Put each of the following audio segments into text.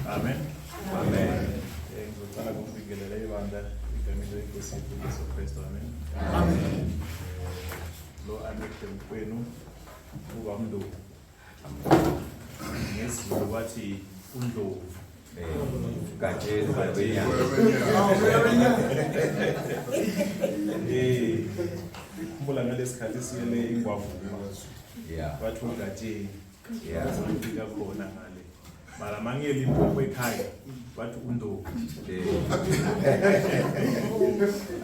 Amen. Amen. Ngizocala ukubingelela ibandla igameni lenkosi yethu uJesu Kristu. Amen. Amen. Lo amehlo kwenu uba mndovu. Ngesizulu bathi undlovu. Gatsheni babenyama. Khumbula ngalesikhathi siyele ingwavu. Yeah. Bathi ugatsheni. Yeah. Uzofika khona ngale. Mara mangiyeli impoko ekhaya bathi undlovu.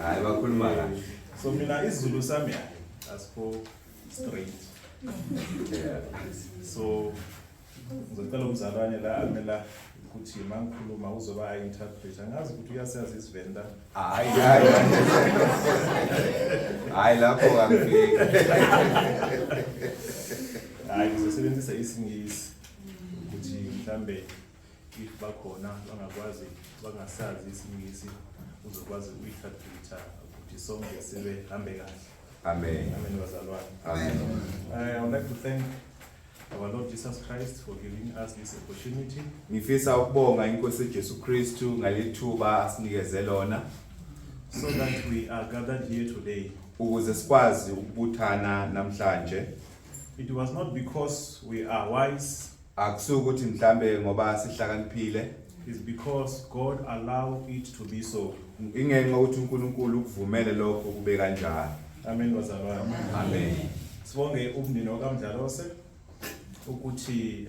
Hayi bakhuluma kahle. So mina isiZulu sami asikho straight. Yeah. So ngizocela umzalwane la amela ukuthi mangikhuluma uzoba interpret. Angazi ukuthi uyasazi isivenda. Hayi lapho angifiki. Hayi ngizosebenzisa isingisi ukuthi mhlambe if bakhona bangakwazi bangasazi isingisi uzokwazi uyi-interpreta ukuthi sonke sibe hambe kahle. Amen. Amen bazalwane. Amen. I would like to thank our Lord Jesus Christ for giving us this opportunity. Ngifisa ukubonga inkosi Jesu Kristu ngalithuba asinikeze lona So that we are gathered here today. ukuze sikwazi ukubuthana namhlanje. It was not because we are wise, Akusukuthi mhlambe ngoba sihlakaniphile, it's because God allowed it to be so. ingenxa ukuthi uNkulunkulu ukuvumele lokho kube kanjalo. Amen bazalwane. Amen. Sibonge umndeni kaMdlalose ukuthi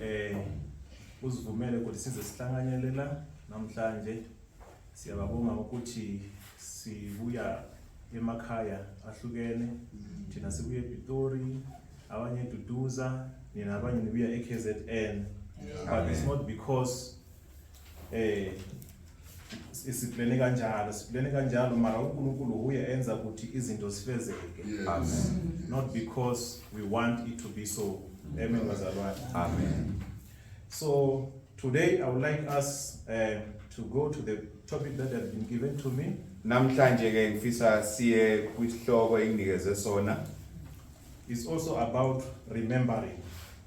uzivumele ukuthi size sihlanganyele la namhlanje. Siyababonga ukuthi sibuya emakhaya ahlukene. Thina sibuye ePitori, abanye eDuduza, nina abanye nibuya eKZN. But it's not because isiplane kanjalo mara uNkulunkulu uye enza ukuthi izinto sifezeke. Amen. Not because we want it to be so. Amen bazalwane. Amen. So today I would like us to go to the topic that has been given to me. Namhlanje ke ngifisa siye kwisihloko enginikeze sona. It's also about remembering.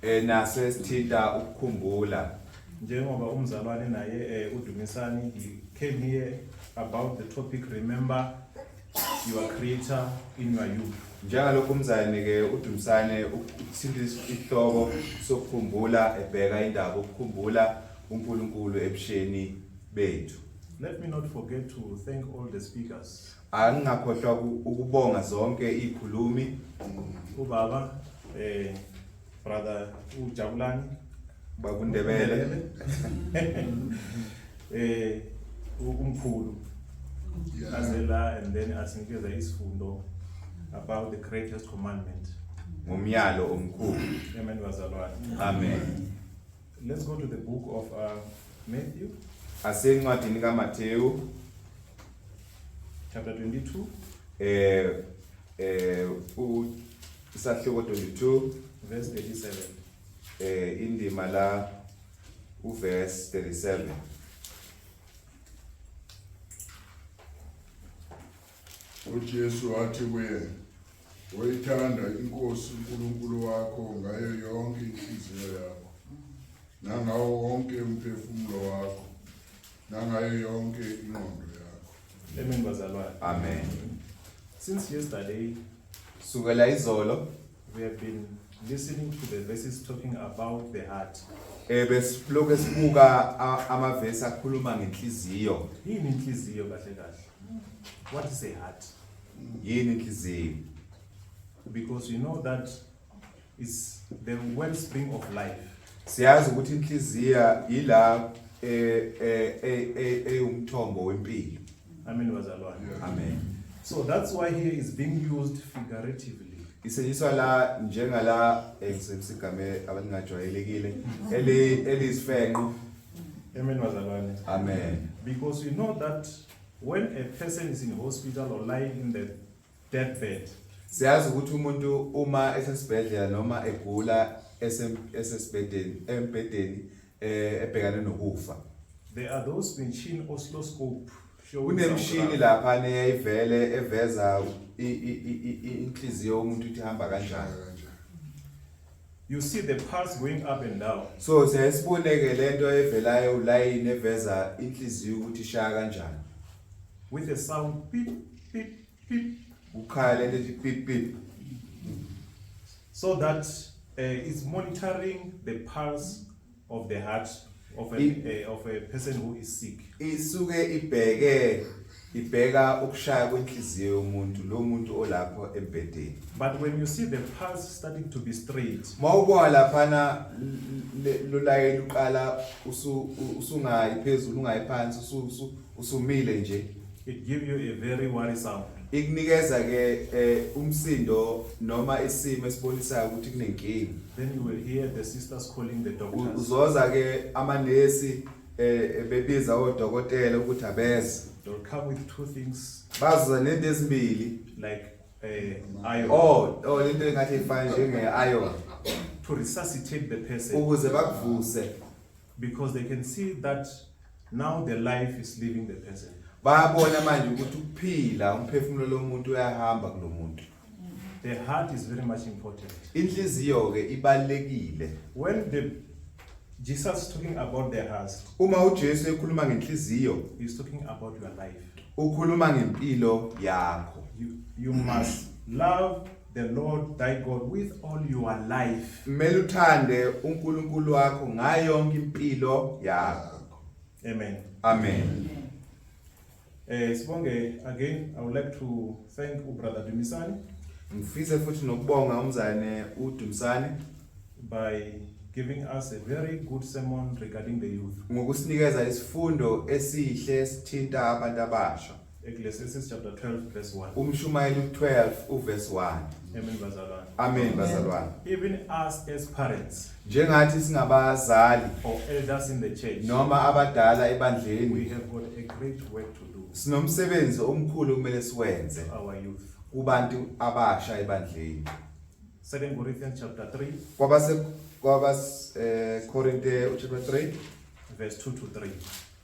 Nase sithinta ukukhumbula. Njengoba umzalwane naye uDumisani he came here about the topic remember your creator in your youth. Njengalokho umzalwane ke uDumisane ukuthinta isihloko sokukhumbula ebheka indaba ukukhumbula uNkulunkulu ebusheni bethu. Let me not forget to thank all the speakers. Angingakhohlwa ukubonga zonke izikhulumi, Ubaba brother uJabulani bakuNdebele, umkhulu azela and then asinikeza isifundo about the greatest commandment. ngomyalo omkhulu. Amen bazalwane. Amen. Let's go to the book of Matthew Asencwadini kaMathewu chapter 22 isahloko 22 verse 37. indima la uverse 37. uJesu wathi kuye, "Uyithanda inkosi uNkulunkulu wakho ngayo yonke inhliziyo yakho, nangawo wonke umphefumulo wakho, nangayo yonke ingqondo yakho." Amen bazalwane. Amen. Since yesterday Sukela izolo we have been listening to the verses talking about the heart. besilokhu sibuka amavesi akhuluma ngenhliziyo. Yini inhliziyo kahle kahle? What is a heart? Yini inhliziyo? Because you know that is the wellspring of life. Siyazi ukuthi inhliziyo ila umthombo wempilo. Amen bazalwane. Amen. So that's why here is being used figuratively. Isetshenziswa la njengala ngisemsigame abangajwayelekile elisifenqo. Amen bazalwane. Amen. Because we know that when a person is in hospital or lying in the deathbed, Siyazi ukuthi umuntu uma esesibhedlela noma egula esesibhedeni embhedeni ebhekane nokufa. there are those machine oscilloscope showing Kunemshini lapha neyivele eveza inhliziyo yomuntu ukuthi ihamba kanjani. You see the pulse going up and down. So siyasiboneke lento evelayo ulayini eveza inhliziyo ukuthi ishaya kanjani. With a sound, beep, beep, beep. Ukhaya lento ethi pip pip. So that it's monitoring the pulse of the heart of a person who is sick. Isuke ibheka ukushaya kwenhliziyo yomuntu lo muntu olapho embedeni. But when you see the pulse starting to be straight, Mawubona laphana lo layini uqala usungayi phezulu ungayi phansi usumile nje. it gives you a very worrisome. Ikunikeza ke umsindo noma isimo esibonisayo ukuthi kunenkinga. Then you will hear the sisters calling the doctors. Uzoza ke amanesi bebiza odokotela ukuthi abeze. They'll come with two things Bazoza nento ezimbili. like iron Lento engathi ifana njenge iron to resuscitate the person, ukuze bakuvuse. because they can see that now the life is leaving the person. Bayabona manje ukuthi ukuphila umphefumulo lomuntu uyahamba kulomuntu. The heart is very much important. Inhliziyo ke ibalekile. When Jesus is talking about the heart, Uma uJesu ekhuluma ngenhliziyo, he's talking about your life. ukhuluma ngempilo yakho. You must love the Lord thy God with all your life. Kumele uthande uNkulunkulu wakho ngayo yonke impilo yakho. Amen. Amen. Sibonge, again, I would like to thank Brother Dumisani Ngifisa futhi nokubonga umzane uDumsane by giving us a very good sermon regarding the youth. ngokusinikeza isifundo esihle esithinta abantu abasha. Ecclesiastes chapter 12 verse 1. Umshumayeli 12 uverse 1. Amen, bazalwane. Amen bazalwane. Even us as parents Njengathi singabazali or elders in the church, noma abadala we ebandleni have got a great work to do sinomsebenzi omkhulu kumele siwenze for our youth. kubantu abasha ebandleni. 2 Corinthians chapter 3 Kwabase Korinte chapter 3 verse 2 to 3.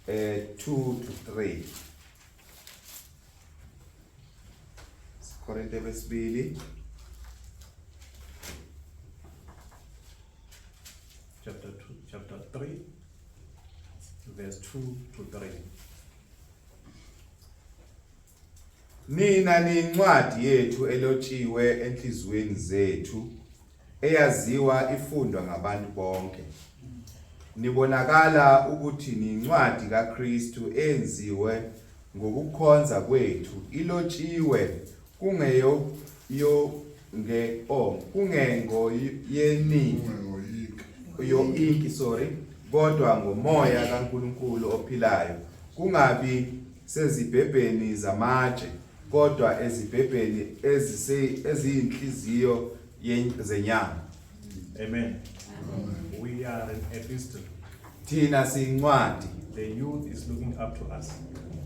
2 to 3. Korinte besibili Chapter 3 verse 2 to 3. Nina nincwadi yethu elotshiwe enhlizweni zethu eyaziwa ifundwa ngabantu bonke. Nibonakala ukuthi nincwadi kaKristu enziwe ngokukhonza kwethu ilotshiwe kungengo yeningi kodwa ngomoya kaNkulunkulu ophilayo, kungabi sezibhebheni zamatshe kodwa ezibhebheni eziyinhliziyo zenyama. Amen. We are an epistle. Thina siyincwadi. The youth is looking up to us.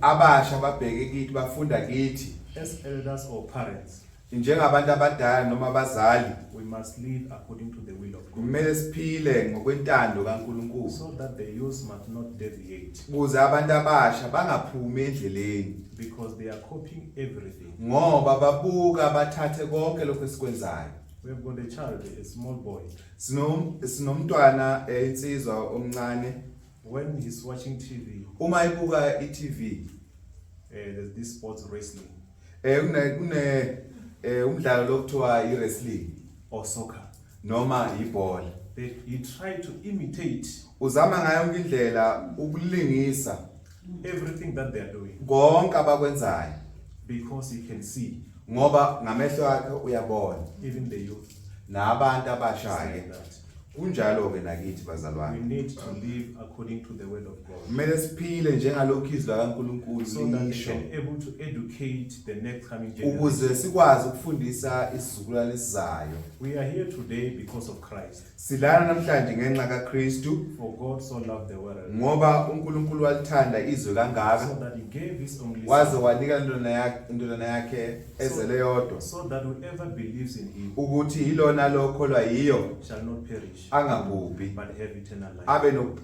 Abasha babheke kithi bafunda kithi. As elders or parents, Njengabantu abadala noma abazali, we must live according to the will of God, kumele siphile ngokwentando kaNkulunkulu. so that the youth must not deviate, Ukuze abantu abasha bangaphumi endleleni because they are copying everything. ngoba babuka bathathe konke lokho esikwenzayo. We have got a child, a small boy. Sinomntwana insizwa omncane. When he's watching TV, Uma ibuka iTV, there's this sports wrestling umdlalo lokuthiwa iwrestling or soccer. noma ibhola. He tried to imitate Uzama ngayo yonke indlela ukulingisa everything that they are doing, konke abakwenzayo because he can see ngoba ngamehlo akhe uyabona. even the youth Nabantu abasha say ke that. kunjalo ke nakithi We bazalwane. need to live according to the word of God, Kumele siphile njengalokho izwi kaNkulunkulu so that they lisho, can able to educate the next coming ukuze generation. sikwazi ukufundisa isizukulwane esizayo. We are here today because of Christ. Silana namhlanje ngenxa kaKristu For God so loved the world, ngoba uNkulunkulu walithanda izwe so kangaka that he gave his only waze son, wanika indodana yakhe ezele yodwa so that whoever believes in him ukuthi yilona lokholwa yiyo shall not perish, angabhubhi but have eternal life.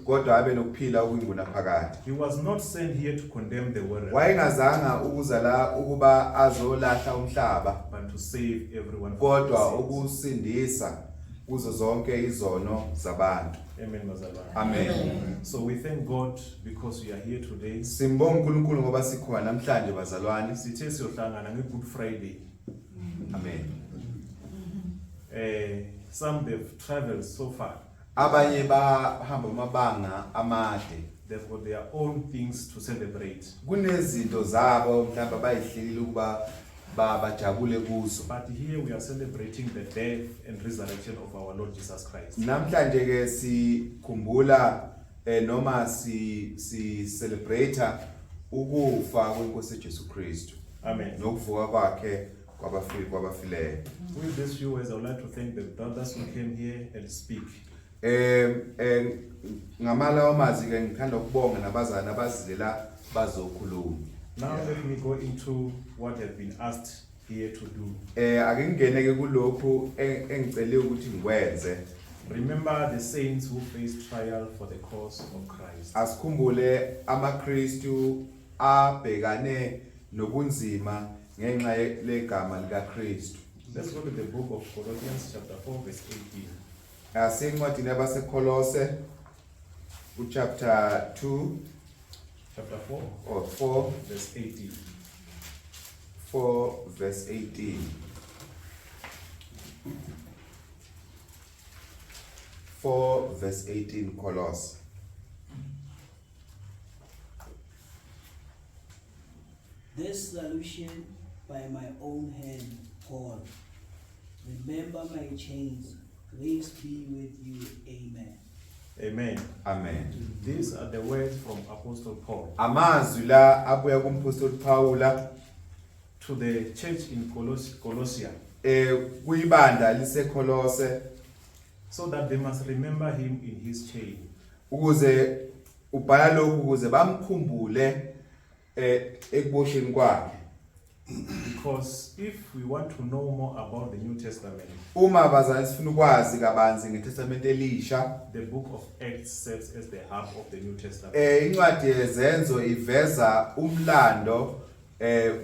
kodwa abe nokuphila okuyinguna phakade. He was not sent here to condemn the world, Wayengazanga ukuza la ukuba azolahla umhlaba but to save everyone from kodwa sins. ukusindisa kuzo zonke izono zabantu. Amen, bazalwane. Amen. So we thank God because we are here today. Simbonga uNkulunkulu ngoba sikhona namhlanje bazalwane. Sithe siyohlangana nge-Good Friday. Amen. Some they've traveled so far. Abanye bahamba amabanga amade. They've got their own things to celebrate. Kunezinto zabo mhlawumbe bayihlelile ukuba bajabule kuzo. But here we are celebrating the death and resurrection of our Lord Jesus Christ. Namhlanje ke sikhumbula noma si celebrate ukufa kweNkosi Jesu Kristu. Amen. Nokuvuka kwakhe kwabafileyo. With these few words, I would like to thank the brothers who came here and speak. Ngamala wamazi ke ngithanda ukubonga nabazana abazilela bazokhuluma. Now let me go into what I've been asked here to do. Ake ngene ke kulokhu engicela ukuthi ngikwenze. Remember the saints who faced trial for the cause of Christ. Asikhumbule amaKristu abhekane nobunzima ngenxa legama likaKristu. Let's go to the book of Colossians chapter 4 verse 18. Asencwadini yabaseKolose chapter 2 Chapter 4 or 4 verse 18. 4 verse 18. 4 verse 18 Colossus. This solution by my own hand, Paul. Remember my chains. Grace be with you. Amen. Amen. Amen. These are the words from Apostle Paul Amazwi la abuya kumpostoli Paula to the church in Colossia, kuyibanda liseKolose so that they must remember him in his chain. ukuze ubhala lokhu ukuze bamkhumbule ekubosheni kwakhe. Because if we want to know more about the New Testament, Uma bazali sifuna ukwazi kabanzi ngeTestament elisha, the book of Acts serves as the hub of the New Testament. incwadi yezenzo iveza umlando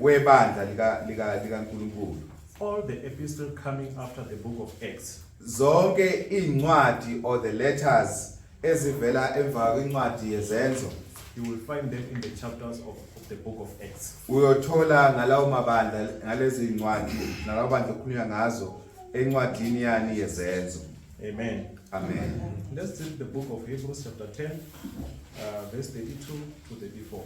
webandla likaNkulunkulu. All the epistles coming after the book of Acts Zonke incwadi or the letters ezivela emva kwencwadi yezenzo you will find them in the chapters of the book of Acts. uyothola ngalawo mabandla ngalezi incwadi nalawo bandla okukhulunywa ngazo encwadini yani yezenzo. Amen. Amen. Let's read the book of Hebrews chapter 10, verse 32 to 34.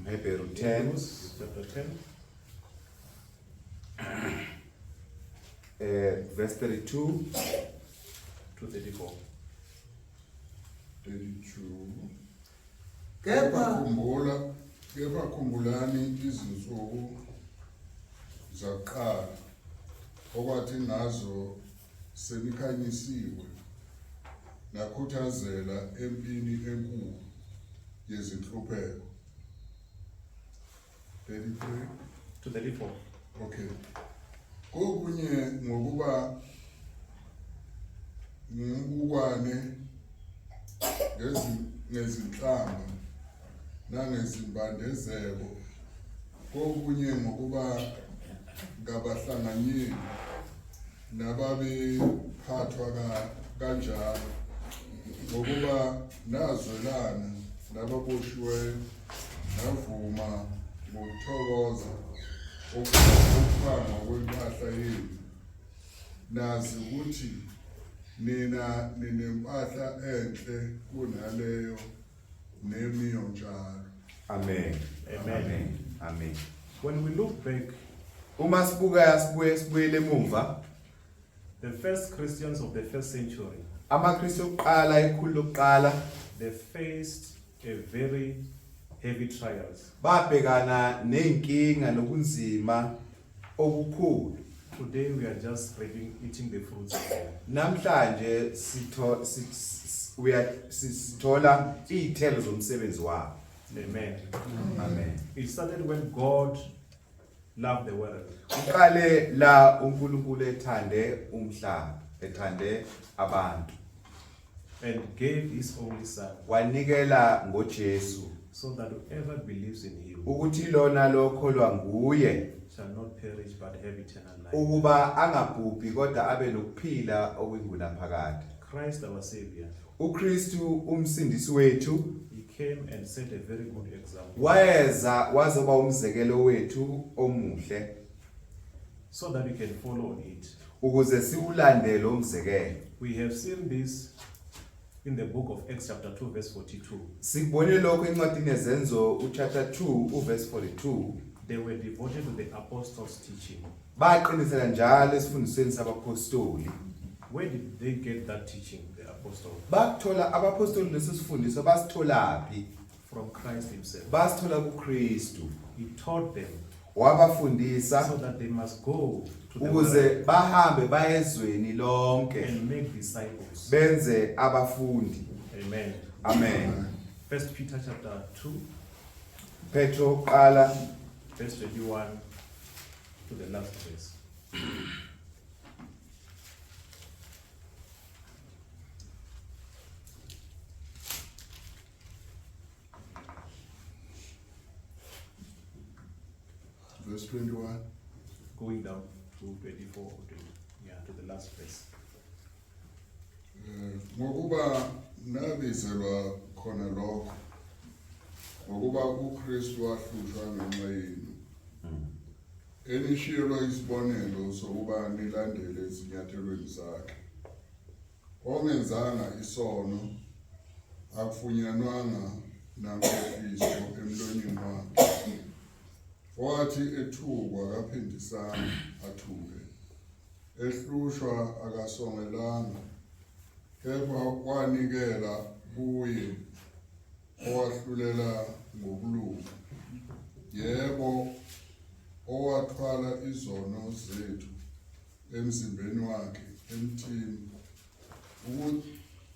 Hebrew 10 Hebrews chapter 10 verse 32 to 34. 32. Kepha Kepha khumbulani izinsuku zaqala okwathi ngazo senikhanyisiwe nakhuthazela empini enkulu yezinhlupheko. 33. To 34. Okay. Kokunye ngokuba ngubukwane ngezinhlamba nangezimbandezelo, kokunye ngokuba ngabahlanganyeli nababephathwa kanjalo, ngokuba nazwelana nababoshiweyo navuma ngokuthokoza ukuphanga kwempahla yenu, nazi ukuthi nina ninempahla enhle kunaleyo nemiyo njalo. Amen. Amen. Amen. When we look back, Uma sibuyele emuva, the first Christians of the first century, amaKristu okuqala ikhulu lokuqala they faced a very heavy trials. babhekana nenkinga nobunzima obukhulu. Today we are just eating the fruits of them. Namhlanje sithola izithelo zomsebenzi wabo. Amen. Amen. It started when God loved the world. Uqale la uNkulunkulu ethande umhlaba, ethande abantu. and gave his only Son, wanikela ngoJesu so that whoever believes in him ukuthi lona lokholwa nguye shall not perish but have eternal life. ukuba angabhubhi kodwa abe nokuphila okwingunaphakade. Christ our Savior, uKristu umsindisi wethu he came and set a very good example, wayeza wazoba umzekelo wethu omuhle so that we can follow on it. ukuze siulandele umzekelo. We have seen this in the book of Acts chapter 2 verse 42. Sibone lokho encwadini yezenzo uchapter 2 verse 42. They were devoted to the apostles' teaching. Baqinisela njalo esifundisweni sabapostoli. Where did they get that teaching, the apostles? Bakuthola abapostoli lesifundiswa basitholaphi? From Christ himself. Basithola kuKristu. He taught them Wabafundisa so that they must go to the world ukuze bahambe bayezweni lonke and make disciples. benze abafundi. Amen. Amen. 1 Peter chapter 2 Petro qala verse 21 to the last verse. Verse 21. Going down to 24 or 20, yeah, to the last verse. Ngokuba nabizelwa khona lokho ngokuba uKristu wahlushwa ngenxa yenu enishiyelwa isibonelo sokuba nilandele ezinyathelweni zakhe ongenzanga isono akufunyanwanga nangofiso emlonyeni wakhe wathi ethukwa kaphindisana athuke ehlushwa akasongelanga kepha wanikela kuye owahlulela ngokulunga yebo owathwala izono zethu emzimbeni wakhe emthini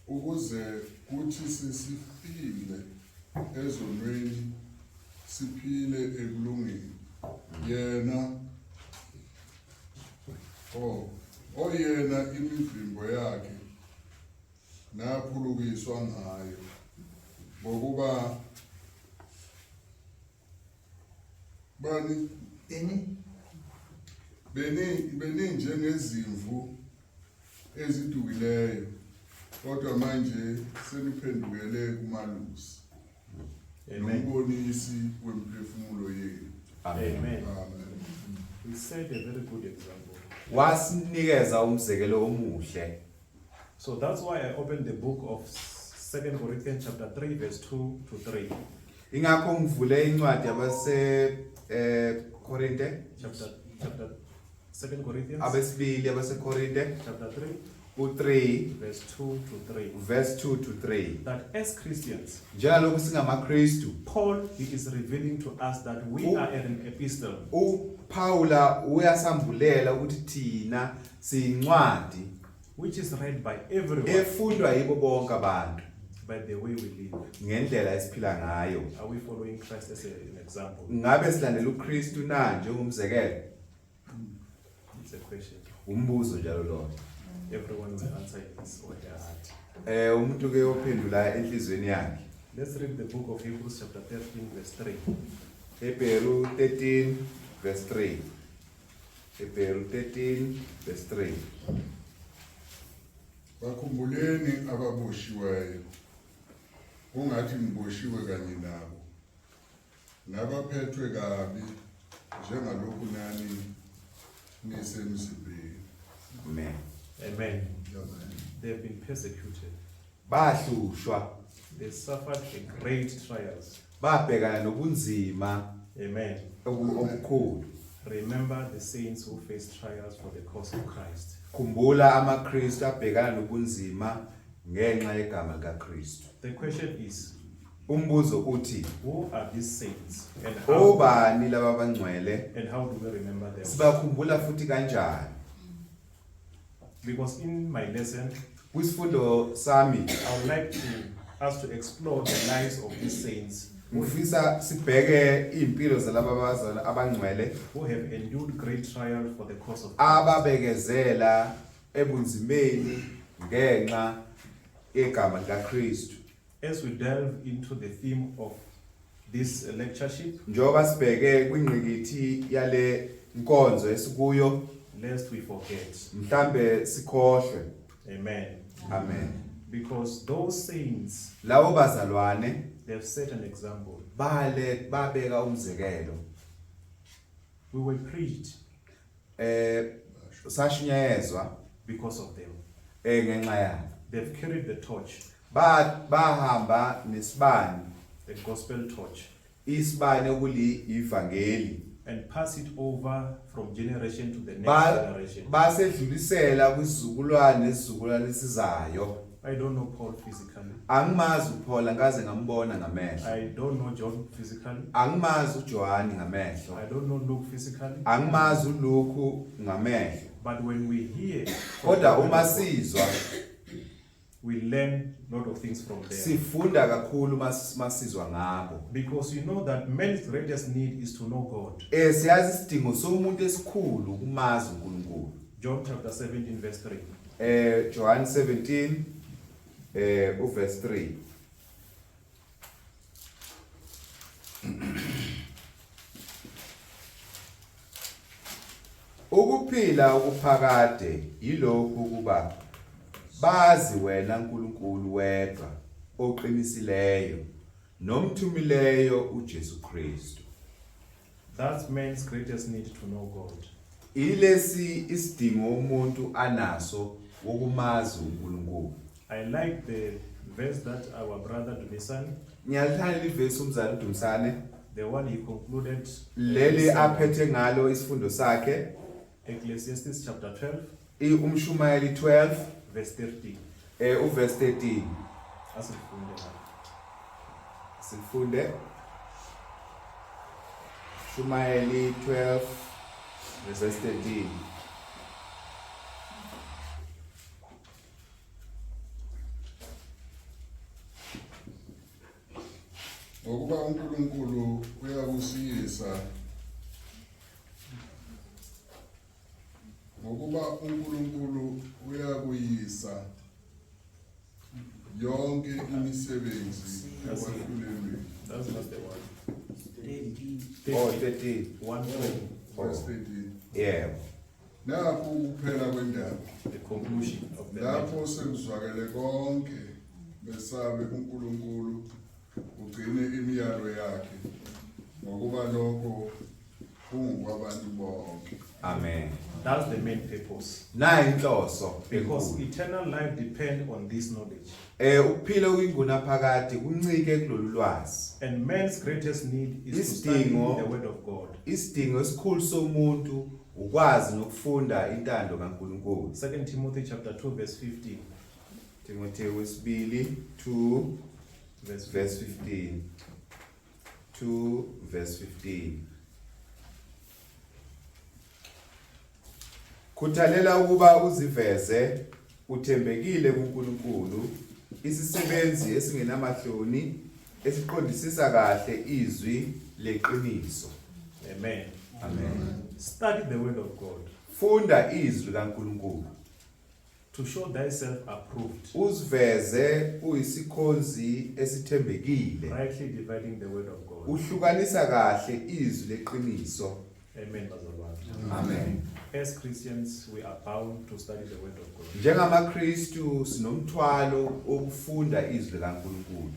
ukuze kuthi sesifile ezonweni siphile ekulungeni yena oyena imivimbo yakhe naphulukiswa ngayo ngokuba beni njengezimvu ezidukileyo kodwa manje seniphendukele kumalusi nombonisi wemphefumulo yenu. Amen. Amen. He set a very good example. wasinikeza umzekelo omuhle. So that's why I opened the book of 2 Corinthians chapter 3 verse 2 to 3. Ingakho ngivule incwadi yabase Korinte Chapter 2 Corinthians abesibili abaseKorinte chapter 3 u3 verse 2 to 3. verse 2 to 3. That as Christians, Njengalokhu singamaKristu Paul he is revealing to us that we are an epistle uPaula uyasambulela ukuthi thina siyincwadi which is read by everyone efundwa yibo bonke abantu by the way we live. ngendlela esiphila ngayo. Are we following Christ as an example? Ngabe silandela uKristu na njengomzekelo? It's a question. Umbuzo njalo lo. Everyone will answer in his or her heart. Umuntu ke ophendula enhlizweni yakhe. Let's read the book of Hebrews chapter 13 verse 3. Hebrew 13 verse 3. Hebrew 13 verse 3. Bakhumbuleni ababoshiweyo ungathi niboshiwe kanye nabo nabaphethwe kabi njengalokhu nani nisemzimbeni. Amen. Amen. They have been persecuted. Bahlushwa, They suffered a great trials. babhekana nobunzima Amen. obukhulu. Remember the saints who faced trials for the cause of Christ. Khumbula amaKristu abhekana nobunzima ngenxa yegama likaKristu. The question is, Umbuzo uthi, who are these saints and obani laba bangcwele? how do we remember them? Sibakhumbula futhi kanjani? Because in my lesson, Kwisifundo sami I would like us to explore the lives of these saints ngifisa sibheke impilo zalaba bazana abangcwele who have endured great trial for the cause of Christ. ababekezela ebunzimeni ngenxa egama likaKristu. As we delve into the theme of this lectureship, Njoba sibheke kwingqikithi yale nkonzo esikuyo, lest we forget. mhlambe sikhohlwe. Amen. Amen. Because those saints, Lawo bazalwane they've set an example. babeka umzekelo. We were preached Sashinyezwa because of them. ngenxa yabo. They've carried the torch, Bahamba nesibani, the gospel torch, isibani okuli ivangeli. and pass it over from generation to the next generation. Basedlulisela kwisizukulwane nesizukulwane esizayo. I don't know Paul physically. Angimazi uPaul ngaze ngambona ngamehlo. I don't know John physically. Angimazi uJohn ngamehlo. I don't know Luke physically. Angimazi uLuke ngamehlo. But when we hear, Kodwa uma sizwa we learn a lot of things from them. sifunda kakhulu masizwa ngabo. Because you know that man's greatest need is to know God. Siyazi isidingo somuntu esikhulu kumazi uNkulunkulu. John chapter 17 verse 3. John 17 verse 3. Ukuphila okuphakade yilokhu kuba bazi wena uNkulunkulu wedwa oqinisileyo nomthumileyo uJesu Kristu. That's man's greatest need to know God. Ilesi isidingo umuntu anaso wokumazi uNkulunkulu. I like the verse that our brother Dumisani, Ngiyalithanda ivesi umzali uDumisane the one he concluded, leli aphethe ngalo isifundo sakhe Ecclesiastes chapter 12 uMshumayeli 12 verse 13. uverse 13. Asifunde lapha. Sifunde Shumayeli 12 verse 13. ngokuba uNkulunkulu uyakusiyisa uyakuyisa yonke imisebenzi ekwahlulelweni. That's not the one. 13. 1 Verse 13. Yeah. Nakho ukuphela kwendaba the conclusion of the lapho sekuzwakele konke besabe uNkulunkulu ugcine imiyalo yakhe ngokuba lokho kungokwabantu bonke. Amen. That's the main purpose. Na inhloso Because enkulu. eternal life depends on this knowledge. Ukuphila kwinguna phakade kuncike kulolu lwazi. And man's greatest need is to study Isidingo- the word of God. Isidingo esikhulu somuntu ukwazi nokufunda intando kaNkulunkulu. 2 Timothy chapter 2 verse 15. Timotheo wesibili 2 Verse verse 15. 2 verse 15. Khuthalela ukuba uziveze uthembekile kuNkulunkulu, isisebenzi esingenamahloni, esiqondisisa kahle izwi leqiniso. Amen. Amen. Study the word of God Funda izwi kaNkulunkulu. to show thyself approved, Uziveze uyisikhonzi esithembekile. rightly dividing the word of God. Uhlukanisa kahle izwi leqiniso. Amen, bazalwane. Amen. As Christians, we are bound to study the word of God. NjengamaKristu sinomthwalo okufunda izwi kaNkulunkulu.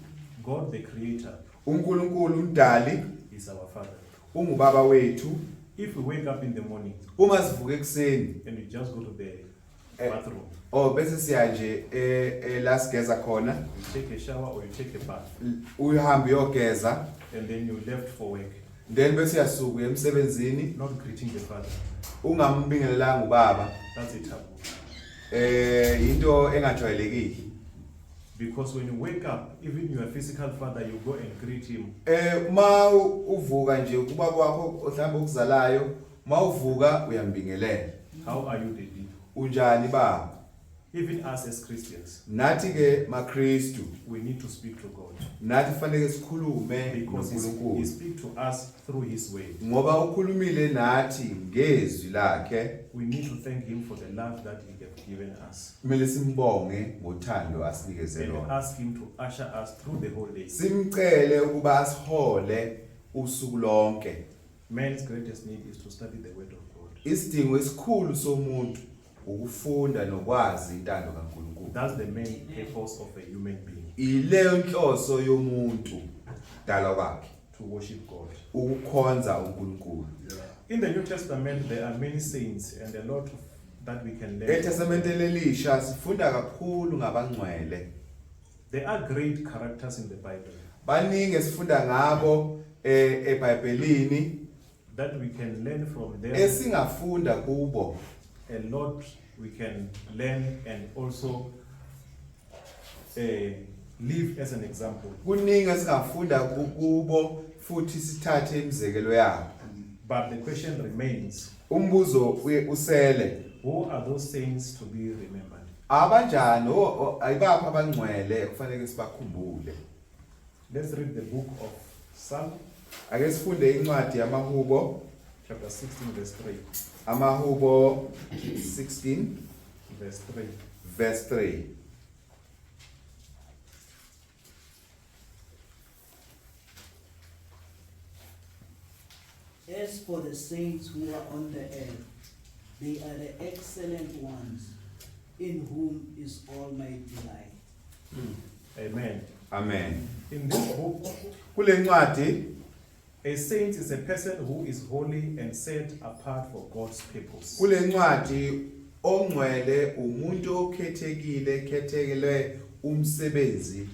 God the Creator uNkulunkulu umdali is our Father. ungubaba wethu. If we wake up in the morning Uma sivuka ekseni and we just go to the Eh. bathroom, bese siya nje la sigeza khona, you take a shower or you take a bath, uyahamba uyogeza, and then you left for work, then bese uyasuka uya emsebenzini not greeting the Father, ungambingelelanga ubaba, that's a taboo. into engajwayelekile. Because when you wake up, even your physical father, you go and greet him. Uma uvuka nje ubaba wakho ohlamba okuzalayo, uma uvuka uyambingelela. How are you, Daddy? Unjani baba? even us as Christians, nathi ke maKristu we need to speak to God. nathi fanele sikhulume Because He noNkulunkulu speaks to us through His word. ngoba ukhulumile nathi ngezwi lakhe. We need to thank Him for the love that He has given us. Kumele simbonge ngothando asinikeze And lona. ask Him to usher us through the whole day. Simcele ukuba asihole usuku lonke. Man's greatest need is to study the word of God. Isidingo esikhulu somuntu ukufunda nokwazi intando kaNkulunkulu. That's the main purpose of a human being, Ileyo inhloso yomuntu dala kwakhe to worship God. ukukhonza uNkulunkulu. Yeah. In the New Testament, there are many saints and a lot that we can learn. ETestamenteni elisha sifunda kakhulu ngabangcwele. There are great characters in the Bible Baningi esifunda ngabo eBhayibhelini that we can learn from them. esingafunda kubo. A lot we can learn and also live as an example. Kuningi esingafunda kubo futhi sithathe imizekelo yabo. But the question remains, Umbuzo usele who are those saints to be remembered? abanjani ayibapha abangcwele kufanele sibakhumbule. Let's read the book of Psalm, Ake sifunde incwadi yamaHubo, chapter 16, verse 3. amaHubo 16 Verse 3. verse 3. As for the saints who are on the earth, they are the excellent ones, in whom is all my delight. Amen. Amen. In this book, Kule ncwadi a saint is a person who is holy and set apart for God's purpose. kule ncwadi ongcwele umuntu okhethekile umsebenzi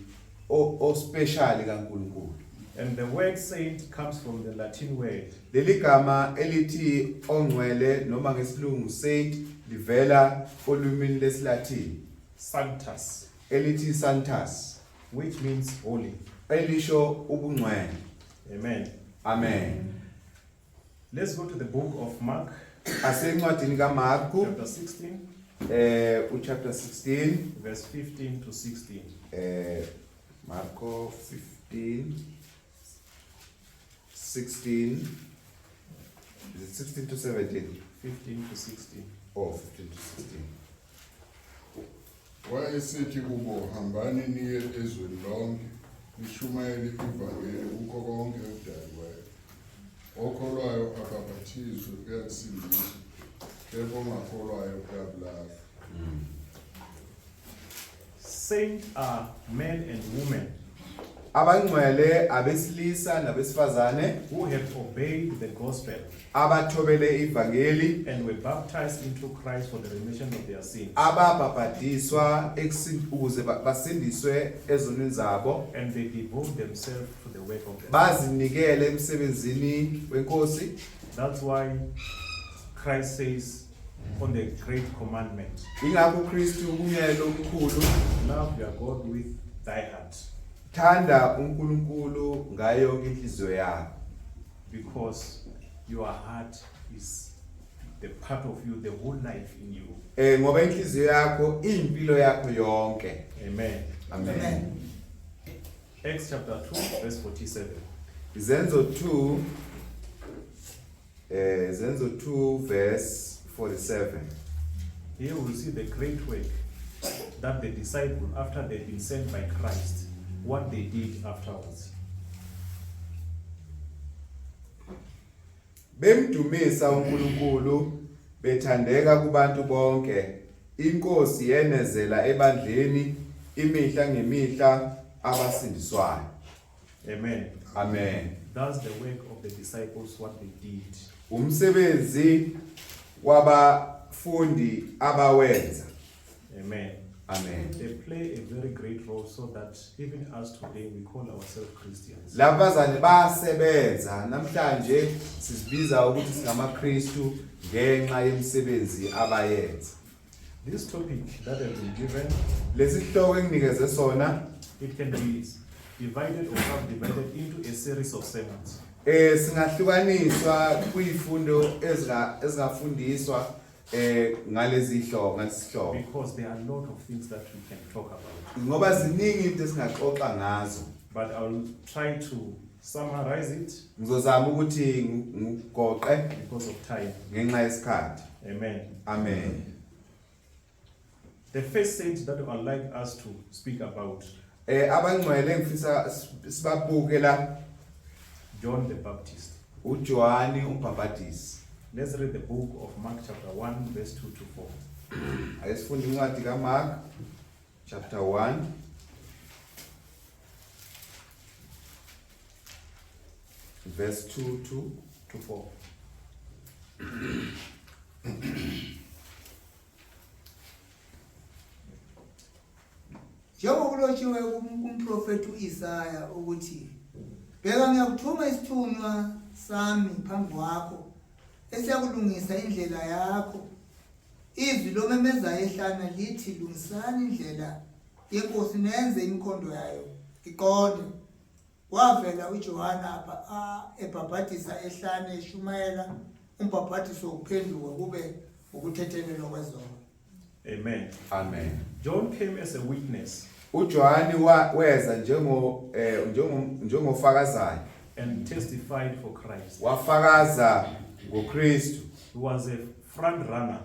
o-special kaNkulunkulu. And the word saint comes from the Latin word Leli gama elithi ongcwele noma ngesilungu saint livela olwimini lesiLatin sanctus, elithi sanctus which means holy. elisho ubungcwele. Amen. Amen. Let's go to the book of Mark, Asencwadini kaMarku chapter 16, chapter 16 verse 15 to 16. Marko 15 16 is it 16 to 17 15 to 16. or 15 to 16. Wayesithi kubo hambani niye ezweni lonke nishumayele ivangeli kukho konke okudaliweyo. Okholwayo akabhathizwe uyasindiswa, kepha ongakholwayo uyabulawa. Saints are men and women Abangcwele abesilisa nabesifazane who have obeyed the gospel abathobele ivangeli and were baptized into Christ for the remission of their sins. ababhabhadiswa ukuze basindiswe ezonweni zabo And they devote themselves to the work of the Lord. bazinikele emsebenzini wenkosi. That's why Christ says on the great commandment, Ingakho uKristu kumyelo omkhulu love your God with thy heart, thanda uNkulunkulu ngayo yonke inhliziyo yakho. because your heart is the part of you, the whole life in you. Ngoba inhliziyo yakho impilo yakho yonke. Amen. Amen. Acts chapter 2, verse 47. Zenzo 2 verse 47. Here we see the great work that the disciples, after they've been sent by Christ, what they did afterwards. Bemdumisa uNkulunkulu bethandeka kubantu bonke. Inkosi yenezela ebandleni imihla ngemihla abasindiswayo. Amen. Amen. That's the work of the disciples, what they did. Umsebenzi wabafundi abawenza. Amen. Amen. They play a very great role so that even us today we call ourselves Christians. Labazane basebenza namhlanje sizibiza ukuthi singamaKristu ngenxa yemisebenzi abayenza. This topic that has been given, Lesihloko enginikeze sona it can be divided or subdivided into a series of sermons. singahlukaniswa kuyifundo ezingafundiswa ngalesihloko because there are a lot of things that we can talk about. ngoba ziningi into esingaxoxa ngazo. But I'll try to summarize it Ngizozama ukuthi ngigoqe because of time. ngenxa yesikhathi. Amen. Amen. The first saint that I'd like us to speak about, Abangcwele ngifisa sibabuke la John the Baptist. uJohani uMbhapatisi. Let's read the book of Mark chapter 1 verse 2 to 4. Ayisifundi incwadi kaMark chapter 1 verse 2 to 4. Njengokulotshiwe kumprofeti uIsaya ukuthi bheka ngiyakuthuma isithunywa sami phambi kwakho esiyakulungisa indlela yakho. Izwi lomemeza ehlana lithi lungisani indlela yenkosi nenze imikhondo yayo iqonde. Wavela uJohana ebhaphathisa ehlane eshumayela umbhaphathiso ukuphenduka kube ukuthethelelwa kwezono. Amen. Amen. John came as a witness uJohani weza njengofakazayo and testified for Christ. wafakaza ngoKristu. He was a front runner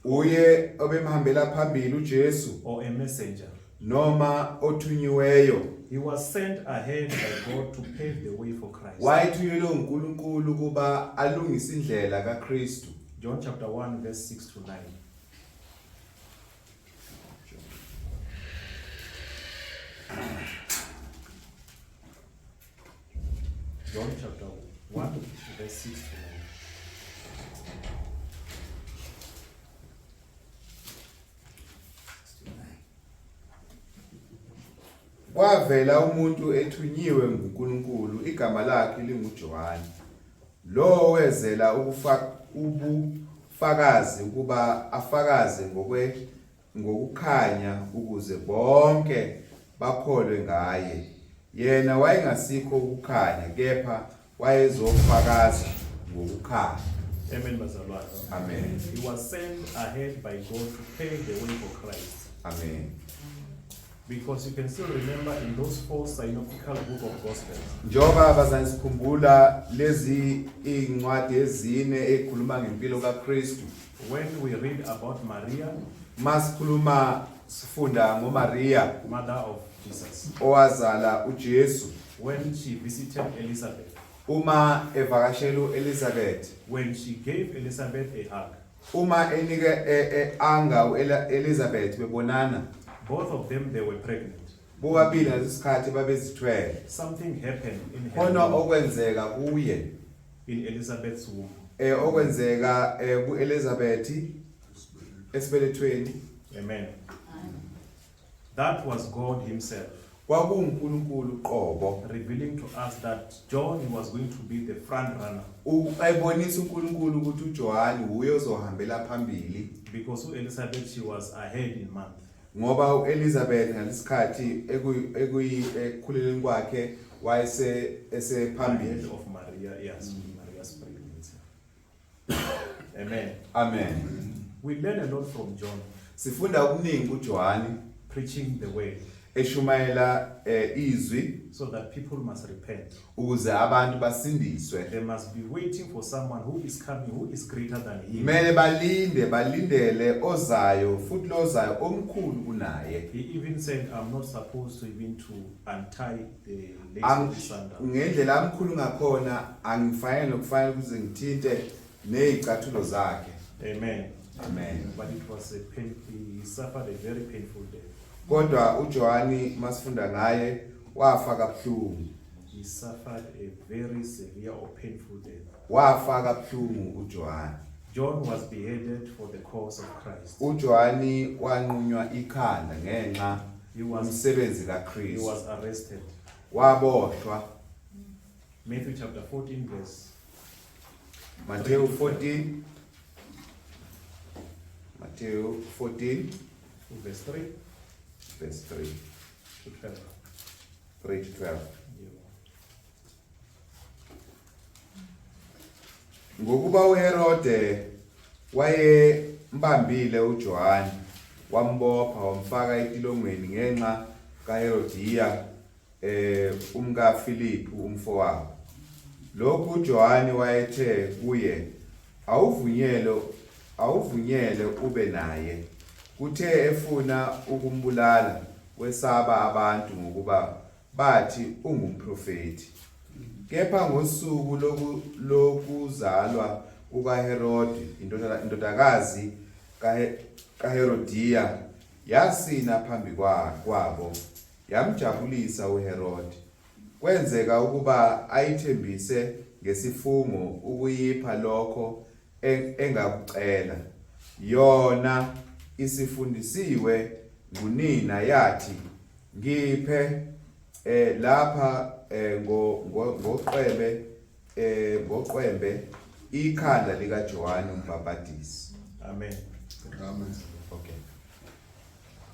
Uye obemhambela phambili uJesu or a messenger. noma othunyiweyo. He was sent ahead by God to pave the way for Christ. Wayethunyelwe uNkulunkulu kuba alungise indlela kaKristu. John chapter 1 verse 6 to 9. John chapter 1 verse 6 to 9. Kwavela umuntu ethunyiwe nguNkulunkulu igama lakhe linguJohani. Lo wezela ubufakazi ukuba afakaze ngokukhanya ukuze bonke bakholwe ngaye. Yena wayengasikho ukukhanya kepha wayezofakaza ngokukhanya. Amen bazalwane. Amen. He was sent ahead by God to pave the way for Christ. Amen. Because you can still remember in those four synoptical book of Gospels, Njoba bazansikhumbula lezi incwadi ezine ekhuluma ngempilo kaKristu. when we read about Maria, Masikhuluma sifunda ngoMaria mother of Jesus, owazala uJesu. when she visited Elizabeth, Uma evakashela uElizabeth, when she gave Elizabeth a hug, uma enike anga uElizabeth bebonana, both of them they were pregnant. bobabili ngesikhathi babezithwele. Something happened in Khona her womb, okwenzeka kuye in Elizabeth's womb. okwenzeka kuElizabeth esibelethweni. Amen. That was God himself KwakuNkulunkulu qobo revealing to us that John was going to be the front runner, ayibonisa uNkulunkulu ukuthi uJohani uye ozohambela phambili because Elizabeth she was ahead in month. ngoba uElizabeth ngalesikhathi ekukhuleleni kwakhe Ahead phambili. of Maria, yes, Maria's pregnancy. Amen. Amen. We learn a lot from John Sifunda okuningi kuJohani preaching the way eshumayela izwi so that people must repent. ukuze abantu basindiswe. They must be waiting for someone who is coming, who is greater than him. Kumele balindele ozayo futhi lozayo omkhulu kunaye. He even said, I'm not supposed to even to untie the lace of the sandal. Ngendlela amkhulu ngakhona angifanele nokufanele ukuze ngithinte nezicathulo zakhe. Amen. Amen. But it was he suffered a very painful death. Kodwa uJohani masifunda ngaye wafa kabuhlungu. He suffered a very severe or painful death. Wafa kabuhlungu uJohani. John was beheaded for the cause of Christ. uJohani wanqunywa ikhanda ngenxa yomsebenzi He kaKristu. was arrested. Waboshwa. Matthew chapter 14 verse Matthew 14 Matthew 14 verse 3 verse 3 to 12. 3 to 12. Ngokuba uHerode mbambile uJohane wambopha wamfaka etilongweni ngenxa kaHerodiya umka Philip umfowabo. Lokhu uJohane wayethe kuye, awuvunyele ube naye. Kuthe efuna ukumbulala wesaba abantu ngokuba bathi ungumprofeti. Kepha ngosuku lokuzalwa kukaHerodi indodakazi kaHerodiya yasina phambi kwabo, yamjabulisa uHerodi. Kwenzeka ukuba ayithembise ngesifungo ukuyipha lokho engakucela. Yona isifundisiwe ngunina yathi, ngiphe lapha ngoqwembe ikhanda likaJohane uMbhapatisi. Amen. Amen. Okay.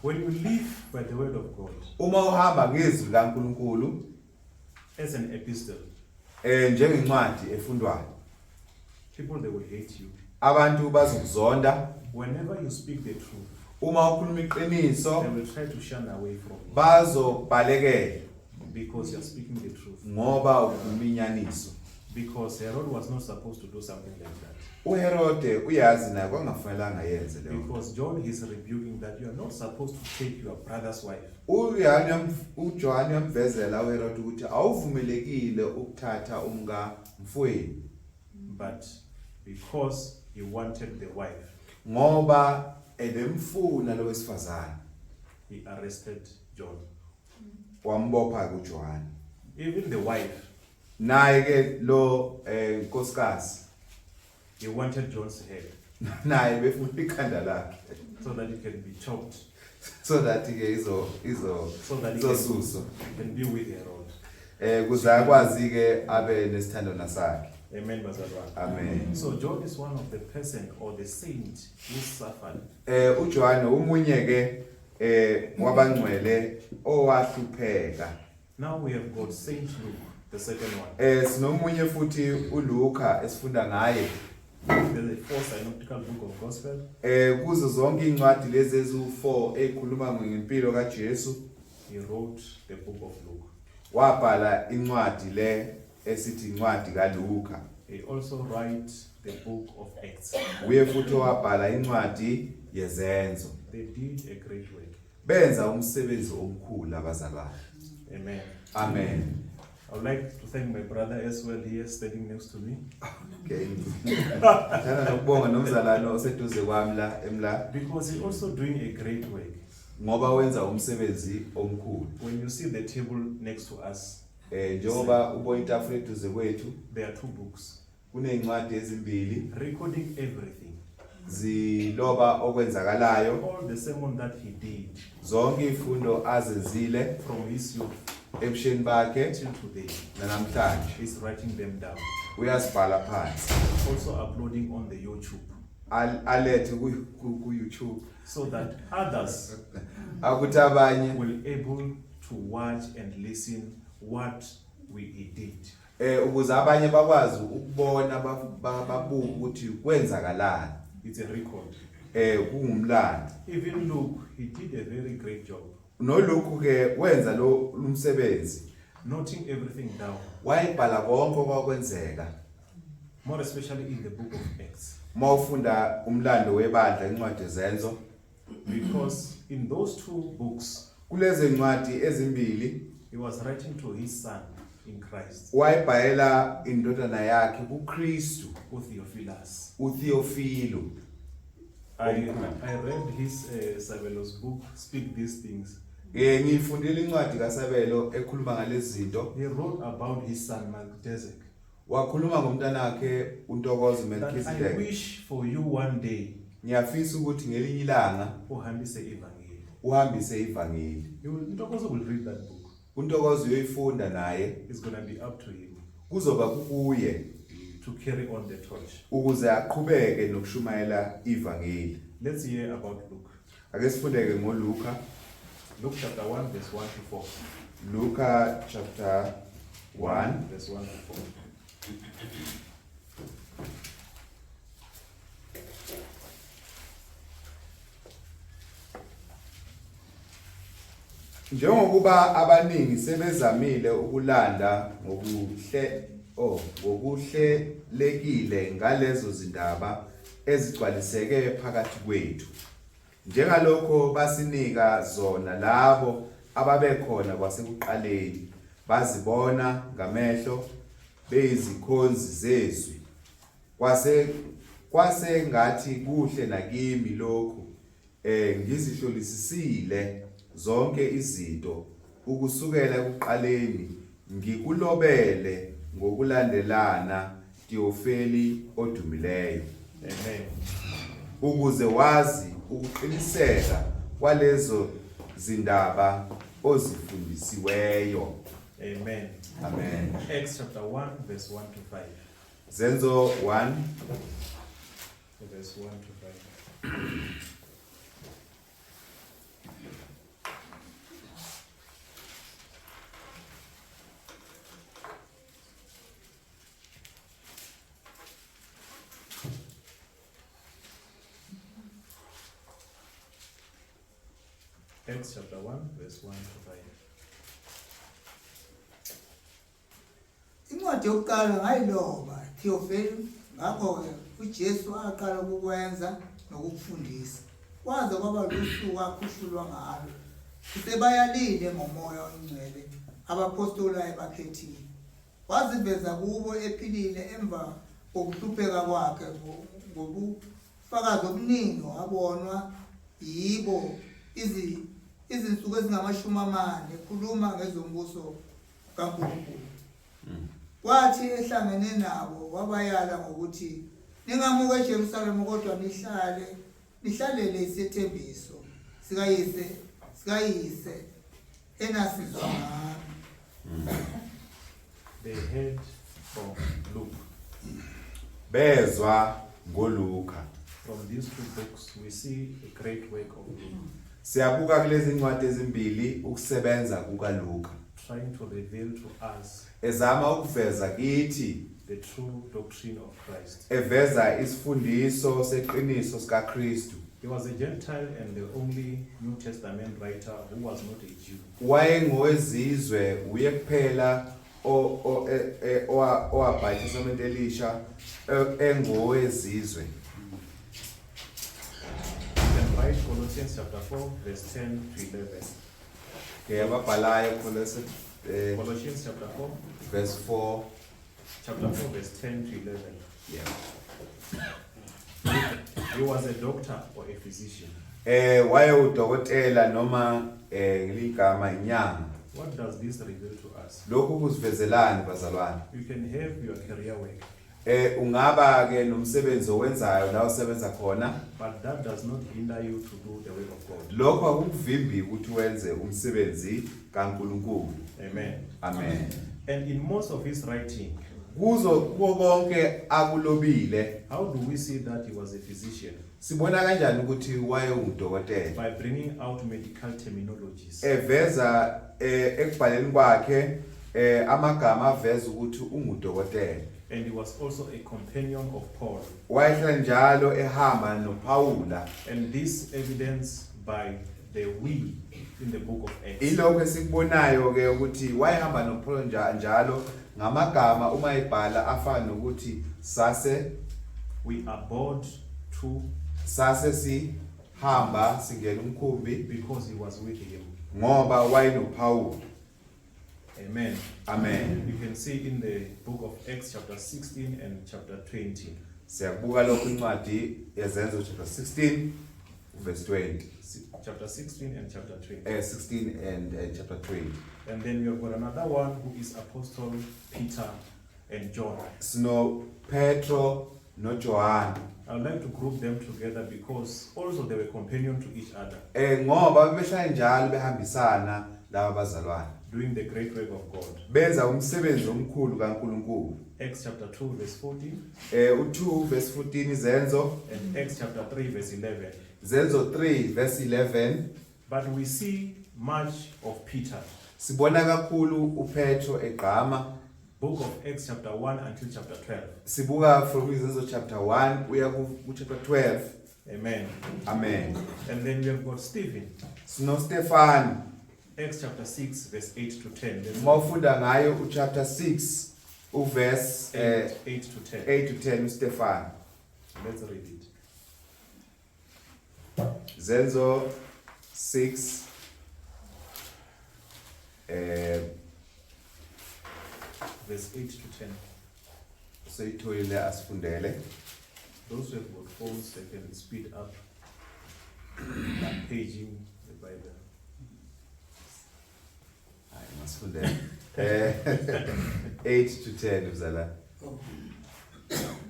When you live by the word of God Uma uhamba ngezwi likaNkulunkulu as an epistle, njengencwadi efundwayo, people they will hate you. abantu bazokuzonda. Whenever you speak the truth, Uma ukhuluma iqiniso they will try to shun away from you bazobalekela because you are speaking the truth. ngoba ukhuluma inyaniso. Because Herod was not supposed to do something like that. uHerode uyazi naye kwangafanelanga yenze leyo. Because John is rebuking that you are not supposed to take your brother's wife. uJohane yamvezela uHerode ukuthi awuvumelekile ukuthatha umka mfweni, But because he wanted the wife, ngoba ebemfuna lo wesifazane he arrested John. wambopha kuJohane. Even the wife, Naye ke lo nkosikazi he wanted John's head naye befuna ikhanda lakhe so that it can be chopped, so that ke so that he izosuswa can be with Herod. kuze akwazi ke abe nesithandana sakhe. Amen, bazalwane. Amen. So John is one of the person or the saint who suffered. uJohane umunye ke wabangcwele owahlupheka. Now we have got Saint Luke, the second one. Sinomunye futhi uLuka esifunda ngaye. There's a four synoptical book of gospel. Kuzo zonke incwadi lezi ezu4 ekhuluma ngempilo kaJesu, He wrote the book of Luke. wabhala incwadi le esithi incwadi kaLuka. He also writes the book of Acts. Uye futhi wabhala incwadi yezenzo. They did a great work. Benza umsebenzi omkhulu abazalwane. Amen. Amen. I would like to thank my brother as well here standing next to me. Okay. Thana nokubonga nomzalwane oseduze kwami la emla Because he's also doing a great work. ngoba wenza umsebenzi omkhulu. When you see the table next to us, Njengoba ubona itafula eduze kwethu there are two books kuneincwadi ezimbili recording everything. ziloba okwenzakalayo, All the sermon that he did zonke izifundo azenzile from his youth ebusheni bakhe till today, namhlanje he's writing them down. uyazibhala phansi, Also uploading on the YouTube alethe ku YouTube so that others akuthi abanye will able to watch and listen what he did. ukuze abanye bakwazi ukubona babuke ukuthi kwenzakalani. It's a record. Kungumlando. Even Luke, he did a very great job NoLuke ke wenza lo umsebenzi, noting everything down, wayibhala konke okwakwenzeka. more especially in the book of Acts, Mawufunda umlando webandla incwadi zenzo, because in those two books kulezi ncwadi ezimbili he was writing to his son in Christ, wayibhayela indodana yakhe kuKristu Theophilus. uTheophilo. I read his Sabelo's book, Speak These Things. Ngifundile incwadi kaSabelo ekhuluma ngalezi zinto. He wrote about his son Melchizedek. Wakhuluma ngomntana wakhe uNtokozo That I Melchizedek. wish for you one day Ngiyafisa ukuthi ngelinye ilanga uhambise ivangeli. uhambise ivangeli. Ntokozo will read that book. uNtokozo uyoyifunda naye, It's going to be up to him kuzoba kukuye to carry on the torch. ukuze aqhubeke nokushumayela ivangeli. Let's hear about Luke. Ake sifundeke ngoLuka. Luke chapter 1 verse 1 to 4. Luka chapter 1 verse 1 to 4. njengokuba abaningi sebezamile ukulanda ngokuhlelekile ngalezo zindaba ezigcwaliseke phakathi kwethu, njengalokho basinika zona labo ababekhona kwasekuqaleni, bazibona ngamehlo beyizikhonzi zezwi. Kwase ngathi kuhle nakimi lokhu ngizihlolisisile zonke izinto ukusukela ekuqaleni, ngikulobele ngokulandelana Theophili odumileyo. Amen. Ukuze wazi ukuqiniseka kwalezo zindaba ozifundisiweyo. Amen. Amen. Acts chapter 1, verse 1 to 5. Zenzo 1 Verse 1 to 5. Acts chapter 1, verse 1 to 5. Incwadi yokuqala ngayiloba Theophili, ngakho-ke uJesu aqala ukukwenza nokukufundisa. Kwaze kwaba lusuku akhushulwa ngalo. Sebayalile ngomoya oyingcwele abapostoli ayebakhethiwe. Waziveza kubo ephilile emva kokuhlupheka kwakhe ngobufakazi obuningi wabonwa yibo izinsuku ezingama40 ekhuluma ngezombuso kaNkulunkulu. Kwathi ehlangene nabo wabayala ngokuthi ningamuke eJerusalema kodwa nihlalele isethembiso sikayise enasizwa ngami. They heard from Luke. bezwa ngoLuka. From these two books, we see a great work of Luke, Siyabuka kulezi incwadi ezimbili ukusebenza kukaLuka, trying to reveal to us ezama ukuveza kithi the true doctrine of Christ. eveza isifundiso seqiniso sikaKristu. He was a Gentile and the only New Testament writer who was not a Jew. Wayengowezizwe, uye kuphela owabhala iTestament elisha engowezizwe. You can write Colossians chapter 4, verse 10 to 11. Yababhalayo Colossians chapter 4, verse 4. chapter 4, verse 10 to 11. Yeah. He was a doctor or a physician. Waye udokotela noma ngeligama inyanga. What does this reveal to us? Lokhu kusivezelani bazalwane? You can have your career work, Ungaba ke nomsebenzi owenzayo la usebenza khona, but that does not hinder you to do the work of God. lokho akukuvimbi ukuthi wenze umsebenzi kaNkulunkulu. Amen. Amen. And in most of his writing, Kuzo konke akulobile, how do we see that he was a physician? sibona kanjani ukuthi waye ungudokotela? By bringing out medical terminologies. Eveza ekubhaleni kwakhe amagama aveza ukuthi ungudokotela. And he was also a companion of Paul. Wayehlala njalo ehamba noPaula. And this evidence by the we in the book of Acts. Ilokho esikubonayo ke ukuthi wayehamba noPaul njalo ngamagama uma ebhala afana nokuthi we are bored to sihamba singena umkhumbi because he was with him. ngoba wayenoPaul. Amen. Amen. You can see in the book of Acts chapter 16 and chapter 20. Siyakubuka lokho incwadi yezenzo chapter 16 verse 20. Chapter 16 and chapter 20. 16 and chapter 20. And then we have got another one who is Apostle Peter and John. Sino Petro no Johann. I would like to group them together because also they were companion to each other, Ngoba behlala njalo behambisana laba bazalwane. doing the great work of God. Benza umsebenzi omkhulu kaNkulunkulu. Acts chapter 2 verse 14 U2 verse 14 Zenzo, and Acts chapter 3 verse 11. Zenzo 3 verse 11. But we see much of Peter. Sibona kakhulu uPetro egqama. Book of Acts chapter 1 until chapter 12. Sibuka from Zenzo chapter 1 uya ku chapter 12. Amen. Amen. And then we have got Stephen. Sino Stefan. Acts chapter 6, verse 8 to 10. Let's Mawufunda ngayo uchapter 6 uverse 8 to 10. 8 to 10 uStefan. Let's read it. Zenzo 6 Verse 8 to 10. seyitholile asifundele. Those who have got phones, they can speed up that paging the Bible. Hayi masifundele. 8 to 10 uzala.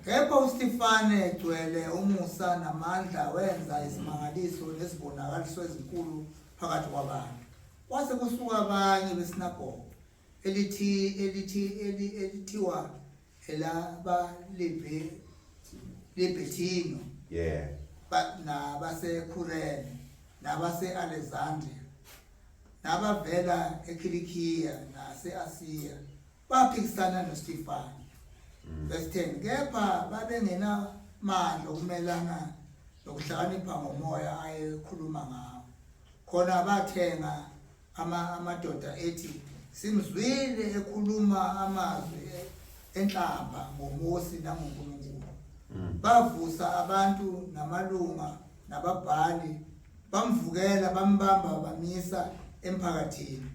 Kepha uStefane egcwele umusa namandla wenza isimangaliso nesibonakaliso ezinkulu phakathi kwabantu. Kwase kusuka abanye besinagogo elithiwa elaba Libetino Yeah. nabaseKurene nabase-Alexandria nabavela eKilikiya nase-Asiya baphikisana noStefane. Verse 10, kepha babengenamandla okumelana nokuhlakanipha ngomoya ayekhuluma ngawo. Khona bathenga amadoda ethi simzwile ekhuluma amazwi enhlamba ngoMosi nangoNkulunkulu. Bavusa abantu namalunga nababhali bamvukela bambamba bamisa emphakathini.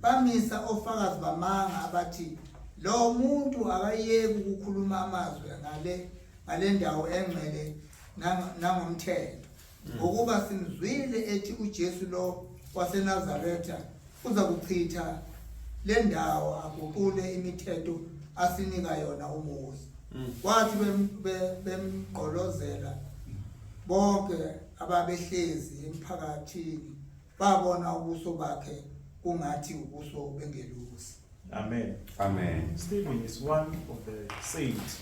Bamisa ofakazi bamanga abathi lo muntu akayeki ukukhuluma amazwi ngale ndawo engcwele nangomthetho. Ngokuba simzwile ethi uJesu lo waseNazaretha uza kuchitha le ndawo aguqule imithetho asinika yona uMose. Kwathi bemgqolozela bonke ababehlezi emphakathini babona ubuso bakhe kungathi ubuso bengelusi. Amen. Amen. Stephen is one of the saints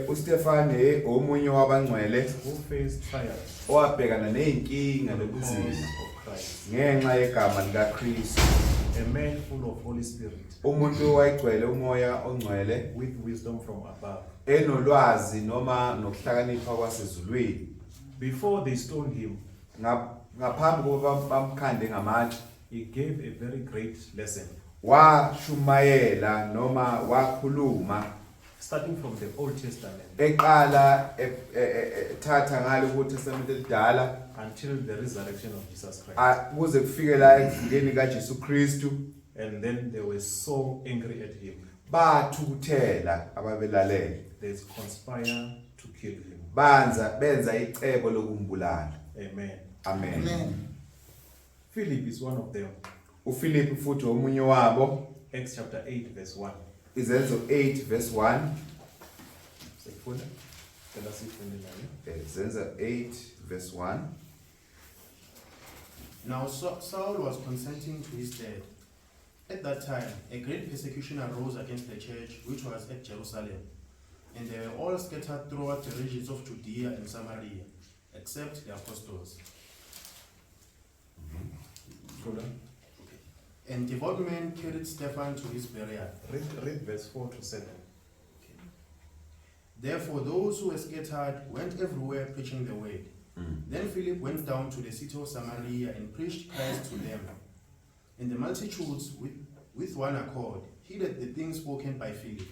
uStefane omunye wabangcwele who faced trials owabhekana nezinkinga for the cause nobunzima of Christ. ngenxa yegama likaKristu. A man full of Holy Spirit, Umuntu wayegcwele umoya ongcwele with wisdom from above. enolwazi noma nokuhlakanipha kwasezulwini. Before they stoned him, Ngaphambi kokuba bamkhande ngamatshe, he gave a very great lesson, washumayela noma wakhuluma starting from the Old Testament eqala ethatha ngalo kuTestament elidala until the resurrection of Jesus Christ. kuze kufike la ekuvukeni kaJesu Kristu. And then they were so angry at him, Bathukuthela ababelalele, they conspired to kill him. benza icebo lokumbulala. Amen. Amen. Amen. Philip is one of them. uPhilip futhi omunye wabo. Acts chapter 8, verse 1. Izenzo 8 verse 1. Sekufunda? Cela sifunde nayo. Izenzo 8 verse 1. Now Saul was consenting to his death. At that time, a great persecution arose against the church which was at Jerusalem, and they were all scattered throughout the regions of Judea and Samaria, except the apostles. Funda. And devout men carried Stephen to his burial. Read verse 4 to 7. Therefore those who were scattered went everywhere preaching the word. Then Philip went down to the city of Samaria and preached Christ to them. And the multitudes with one accord heeded the things spoken by Philip,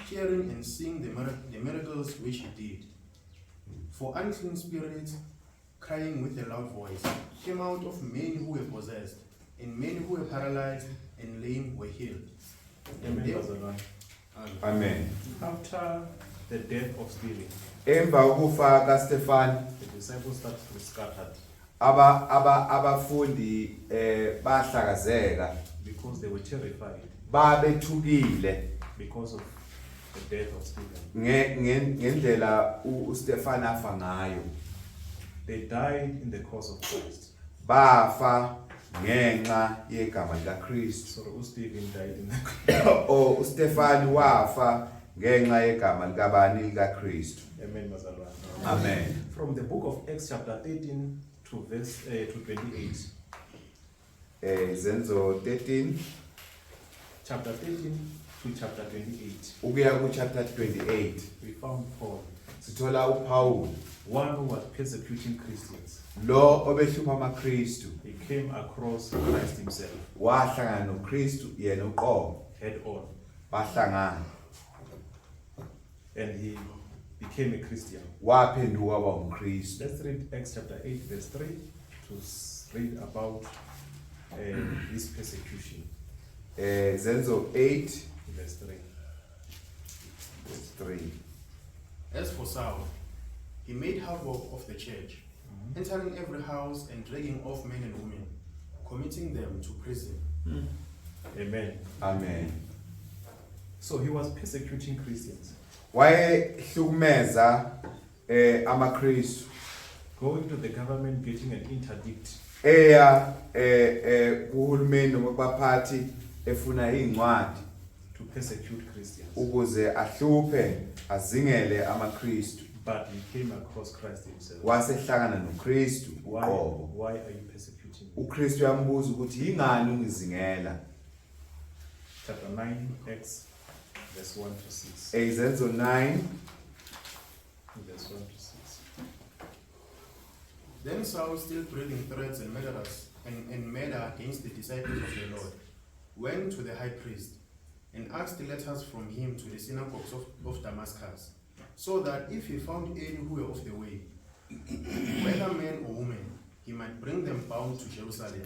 hearing and seeing the miracles which he did. For unclean spirits, crying with a loud voice, came out of many who were possessed, and many who were paralyzed and lame were healed. And Amen. they- Bazalwane. Amen. After the death of Stephen, Emva kokufa kaStefan, the disciples started to scatter abafundi bahlakazeka, because they were terrified babethukile because of the death of Stephen. ngendlela uStefan afa ngayo. They died in the cause of Christ. Bafa ngenxa yegama likaKristu. So Stephen died in the uStefan wafa ngenxa yegama likabani likaKristu. Amen. Bazalwane. Amen. From the book of Acts chapter 13 to verse to 28. Izenzo 13 Chapter 13 to chapter 28. ukuya ku chapter 28. We found Paul. sithola uPaul one who was persecuting Christians. lo obehlupha amaKristu He came across Christ himself, wahlangana noKristu yena uqobo head on, bahlangana and he became a Christian. waphenduka waba umKristu. Let's read Acts chapter 8, verse 3 to read about this persecution. Zenzo 8 Verse 3. verse 3. As for Saul, he made havoc of the church, entering every house and dragging off men and women, committing them to prison. Amen. Amen. So he was persecuting Christians, Wayehlukumeza amaKristu going to the government, getting an interdict eya kuhulumeni noma kubaphathi efuna incwadi to persecute Christians. ukuze ahluphe azingele amaKristu. But he came across Christ himself. Wasehlangana noKristu uqobo. Why are you persecuting me? uKristu yambuza ukuthi yingani ungizingela. Chapter 9, Acts, verse 1 to 6. Ezenzo 9 Verse 1 to 6. Then Saul, still breathing threats and murder against the disciples of the Lord, went to the high priest and asked letters from him to the synagogues of Damascus, so that if he found any who were of the way, whether men or women, he might bring them bound to Jerusalem.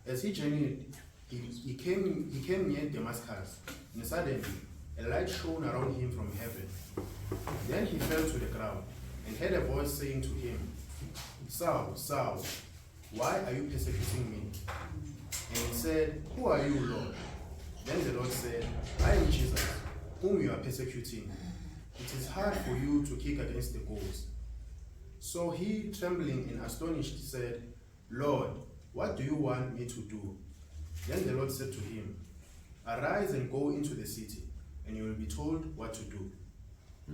As he journeyed, he came near Damascus, and suddenly a light shone around him from heaven. Then he fell to the ground and heard a voice saying to him, Saul, Saul, why are you persecuting me? And he said, Who are you, Lord? Then the Lord said, I am Jesus, whom you are persecuting. It is hard for you to kick against the goads. So he, trembling and astonished, said, Lord, what do you want me to do? Then the Lord said to him, Arise and go into the city, and you will be told what to do.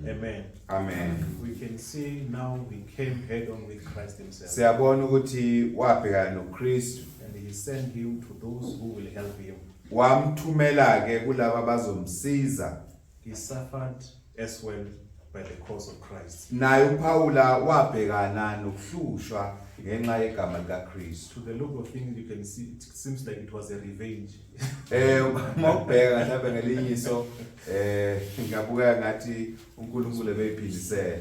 Amen. Amen. We can see now he came head on with Christ himself. Siyabona ukuthi wabhekana noKristu And he sent him to those who will help him. wamthumela ke kulabo abazomsiza. He suffered as well by the cause of Christ. Naye uPaula wabhekana nokuhlushwa ngenxa yegama likaKristu. To the look of things, you can see it seems like it was a revenge. Mawubheka mhlawumbe ngelinyiso ngabuka ngathi uNkulunkulu ebeyiphindisela.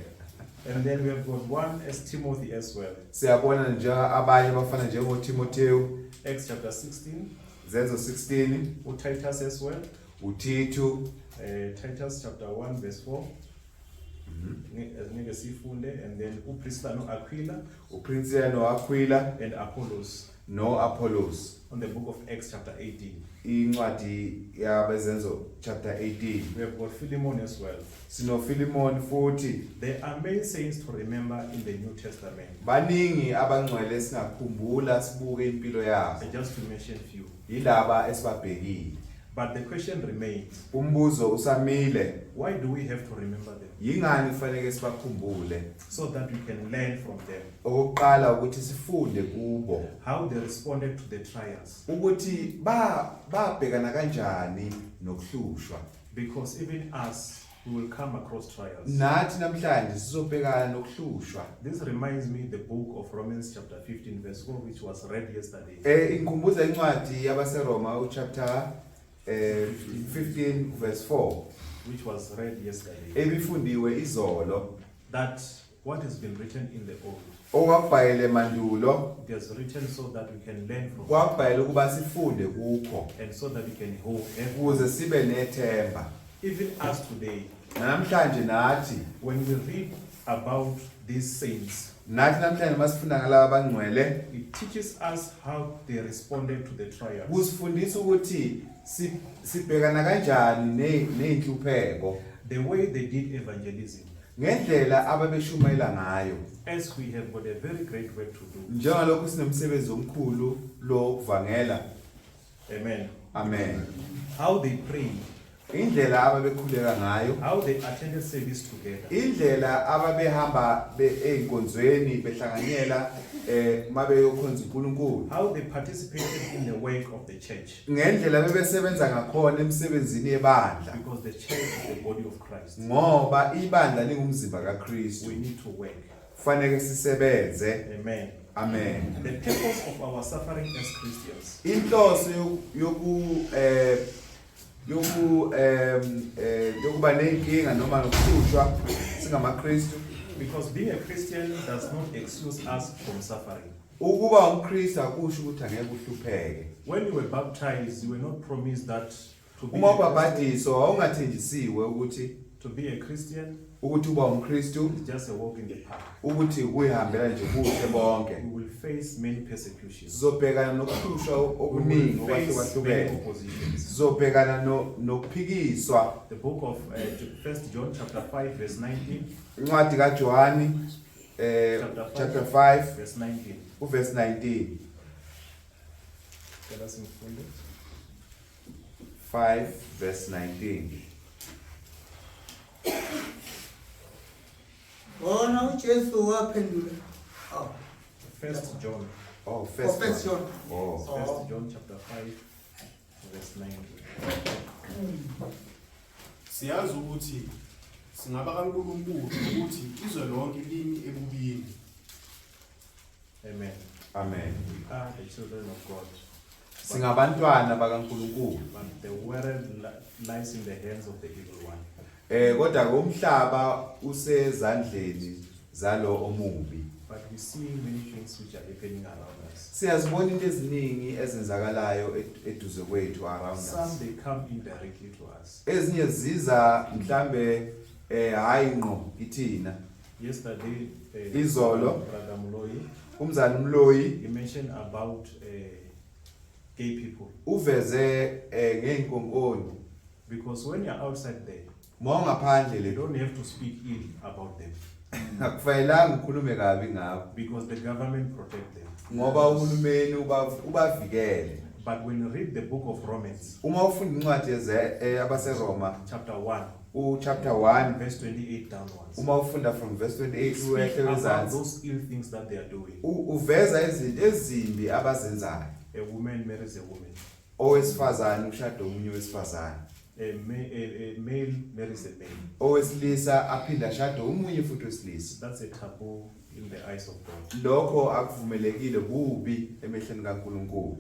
And then we have got one as Timothy as well. Siyabona nje abanye abafana njengoTimotheo, Acts chapter 16, Zenzo 16, Titus as well. uTito, Titus chapter 1 verse 4. Ngeke sifunde, and then uPriscilla no Aquila uPriscilla noAquila and Apollos noApollos. on the book of Acts chapter 18. Incwadi yabezenzo chapter 18. We have got Philemon as well. Sino Philemon futhi. There are many saints to remember in the New Testament. Baningi abangcwele singakhumbula sibuke impilo yabo. Just to mention few. Yilaba esibabhekile. But the question remains, Umbuzo usamile. why do we have to remember them? Yingani kufanele sibakhumbule? So that we can learn from them. Okokuqala ukuthi sifunde kubo. How they responded to the trials. Ukuthi babhekana kanjani nokuhlushwa. Because even us, we will come across trials. Nathi namhlanje sizobhekana nokuhlushwa. This reminds me the book of Romans chapter 15 verse 4, which was read yesterday. Inkumbuza incwadi yabaseRoma chapter 15 verse 4. Which was read yesterday. Ebifundiwe izolo. That what has been written in the old, Okwabhayile mandulo. it has written so that we can learn from it. Kwabhayile ukuba sifunde kukho. And so that we can hold. Ukuze sibe nethemba. Even us today, Namhlanje nathi. when we read about these saints, Nathi namhlanje masifunda ngalabo abangcwele. it teaches us how they responded to the trials. Kusifundisa ukuthi sibhekana kanjani neinhlupheko. The way they did evangelism. Ngendlela ababeshumayela ngayo. As we have got a very great work to do. Njengalokho sinomsebenzi omkhulu lo kuvangela. Amen. Amen. How they prayed indlela ababekhuleka ngayo, how they attended service together, indlela ababehamba einkonzweni behlanganyela mabe yokhonza uNkulunkulu, how they participated in the work of the church, ngendlela bebesebenza ngakhona emsebenzini yebandla, because the church is the body of Christ. ngoba ibandla lingumzimba kaKristu. We need to work. Kufanele sisebenze. Amen. Amen. The purpose of our suffering as Christians Inhloso yokuba nenkinga noma nokuhlushwa singamaKristu, because being a Christian does not excuse us from suffering. ukuba umKristu akusho ukuthi angeke uhlupheke. When you were baptized, you were not promised that to be Uma a Christian, ubabhadiswa awungathenjisiwe ukuthi uba umKristu is just a walk in the park. ukuthi kuyihambela nje kuhle bonke. You will face many persecutions. Sizobhekana nokuhlushwa You okuningi will face many okwahlukahlukene. oppositions. Sizobhekana nokuphikiswa. The book of 1 John chapter 5 verse 19. Incwadi kaJohani chapter 5 verse 19. uverse 19. Tell us in full. 5 verse 19. Wona uJesu waphendula. Oh, 1 John. Oh, First John. Oh. 1 John chapter 5 verse 19. Siyazi ukuthi singaba kaNkulunkulu ukuthi izwe lonke limi ebubini. Amen. Amen. We are the children of God. Singabantwana bakaNkulunkulu. But the world lies in the hands of the evil one. Kodwa umhlaba usezandleni zalo omubi. But we see many things which are happening around us. Siyazibona into eziningi ezenzakalayo eduze kwethu around Some us. they come indirectly to us. Ezinye ziza mhlambe hayi ngqo kithina. Yesterday, Izolo. Brother Muloyi, Umzali Mloyi he mentioned about gay people. uveze ngeinkonkoni. Because when you're outside there, Ngaphandle you le don't have to speak ill about them. akufanelanga ukhulume kabi ngabo Because the government protect them. ngoba uhulumeni ubavikele. But when you read the book of Romans, Uma ufunda incwadi yabaseRoma chapter 1, chapter 1 verse 28 downwards, uma ufunda from verse 28 speak uyehle about wezansi those ill things that they are doing. uveza izinto ezimbi abazenzayo. A woman marries a woman. Owesifazane ushada omunye wesifazane. A male marries a male. Owesilisa aphinda ashada omunye futhi wesilisa. That's a taboo in the eyes of God. Lokho akuvumelekile kubi emehlweni kaNkulunkulu.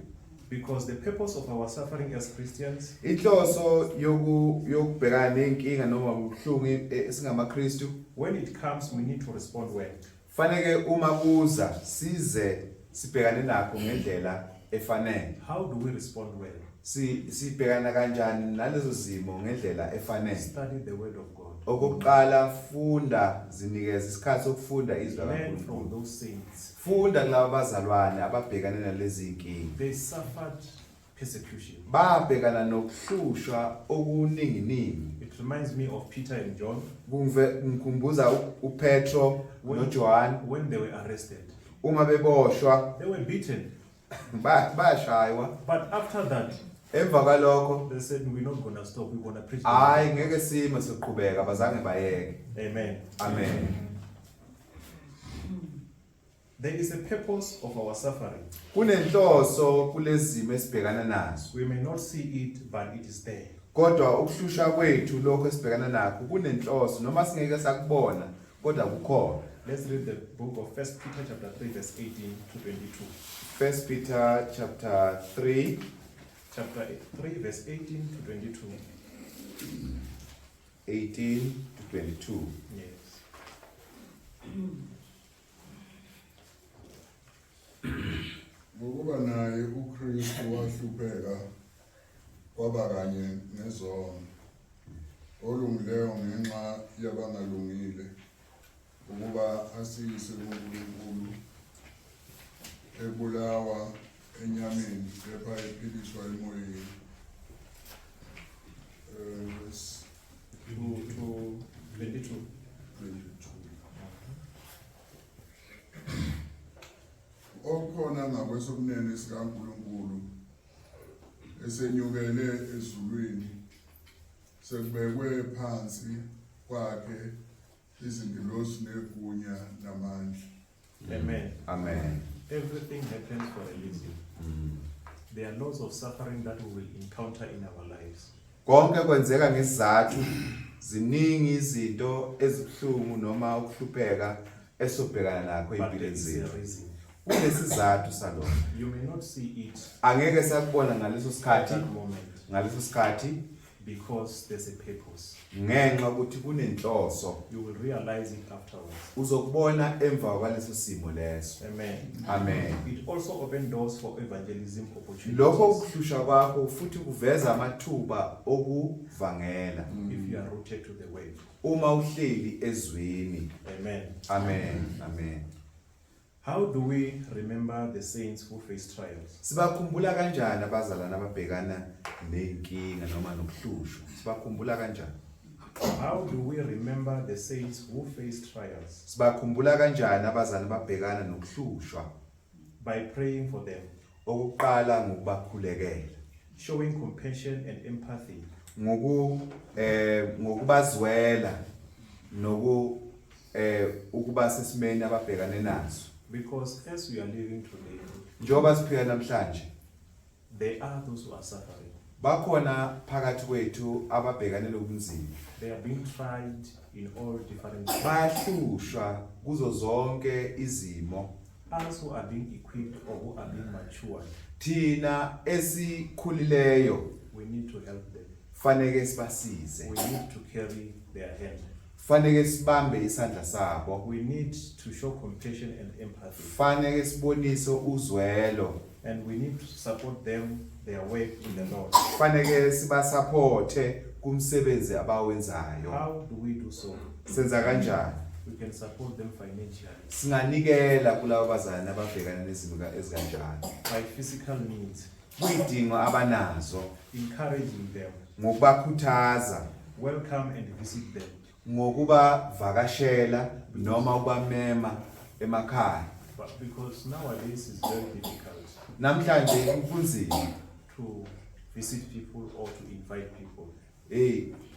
Because the purpose of our suffering as Christians Inhloso yokubhekana nenkinga noma ubuhlungu esingamaKristu, when it comes, we need to respond well. fanele uma kuza size sibhekane nakho ngendlela efanele. How do we respond well? Sibhekana kanjani nalezo zimo ngendlela efanele. Study the word of God. Okokuqala funda, zinikeze isikhathi sokufunda izwi Learn from kaNkulunkulu. those saints. Funda kulabo bazalwane ababhekane nalezi inkinga. They suffered persecution. Babhekana nokuhlushwa okuninginingi. It reminds me of Peter and John Ngikhumbuza uPetro noJohn when they were arrested. uma beboshwa They were beaten. bashaywa. But after that, Emva kwalokho they said, we're not going to stop. We're going to preach. the hayi word." ngeke sime soqhubeka bazange bayeke. Amen. Amen. There is a purpose of our suffering. Kunenhloso kulezimo esibhekana nazo. We may not see it, but it is there. Kodwa ukuhlusha kwethu lokho esibhekana nakho kunenhloso noma singeke sakubona kodwa kukhona. Let's read the book of 1 Peter chapter 3 verse 18 to 22. 1 Peter chapter 3 Chapter 3 verse 18 to 22. 18 to 22. Yes. Ngokuba naye uKristu wahlupheka kwaba kanye nezono olungileyo ngenxa yabangalungile ukuba asiyise uNkulunkulu ebulawa enyameni kepha ephiliswa emoyeni. Verse To 22. 22. Okhona ngakwesobunene sikaNkulunkulu esenyukele ezulwini sekubekwe phansi kwakhe izingilosi negunya namandla. Amen. Amen. Everything happens for a reason. There are lots of suffering that we will encounter in our lives. Konke kwenzeka ngesizathu, ziningi izinto ezibuhlungu noma ukuhlupheka esobhekana nakho But there empilweni is zethu. a reason. Kunesizathu salona. You may not see it Angeke sakubona ngaleso at sikhathi, that moment ngaleso sikhathi because there's a purpose. ngenxa ukuthi kunenhloso. You will realize it afterwards. Uzokubona emva kwaleso simo leso. Amen. Amen. It also opens doors for evangelism Lokho opportunities ukuhlusha kwakho futhi kuveza amathuba okuvangela if you are rooted to the word. uma uhleli ezweni. Amen. Amen. Amen. How do we remember the saints who face trials? Sibakhumbula kanjani abazalwane ababhekana nenkinga noma nokuhlushwa? Sibakhumbula kanjani? How do we remember the saints who face trials? Sibakhumbula kanjani abazalwane ababhekana nokuhlushwa? By praying for them, Okuqala ngokubakhulekela, showing compassion and empathy, ngokubazwela ukuba sesimeni ababhekane nazo. because as we are living today, Njoba siphila namhlanje, there are those who are suffering. bakhona phakathi kwethu ababhekane nobunzima. They are being tried in all different ways. Bayahlushwa kuzo zonke izimo. Us who are being equipped or who are being matured, Thina esikhulileyo we need to help them. faneke sibasize. We need to carry their hand. Faneke sibambe isandla sabo. We need to show compassion and empathy. Faneke sibonise uzwelo. And we need to support them, their work in the Lord. Faneke sibasupporte kumsebenzi abawenzayo. How do we do so? Senza kanjani? We can support them financially, Singanikela kulabo bazalwane ababhekana nezimo ezikanjalo. by physical needs, Kuyidingo abanazo, encouraging them, ngokubakhuthaza, welcome and visit them. ngokubavakashela noma ukubamema emakhaya. But because nowadays it's very difficult Namhlanje kunzima to visit people or to invite people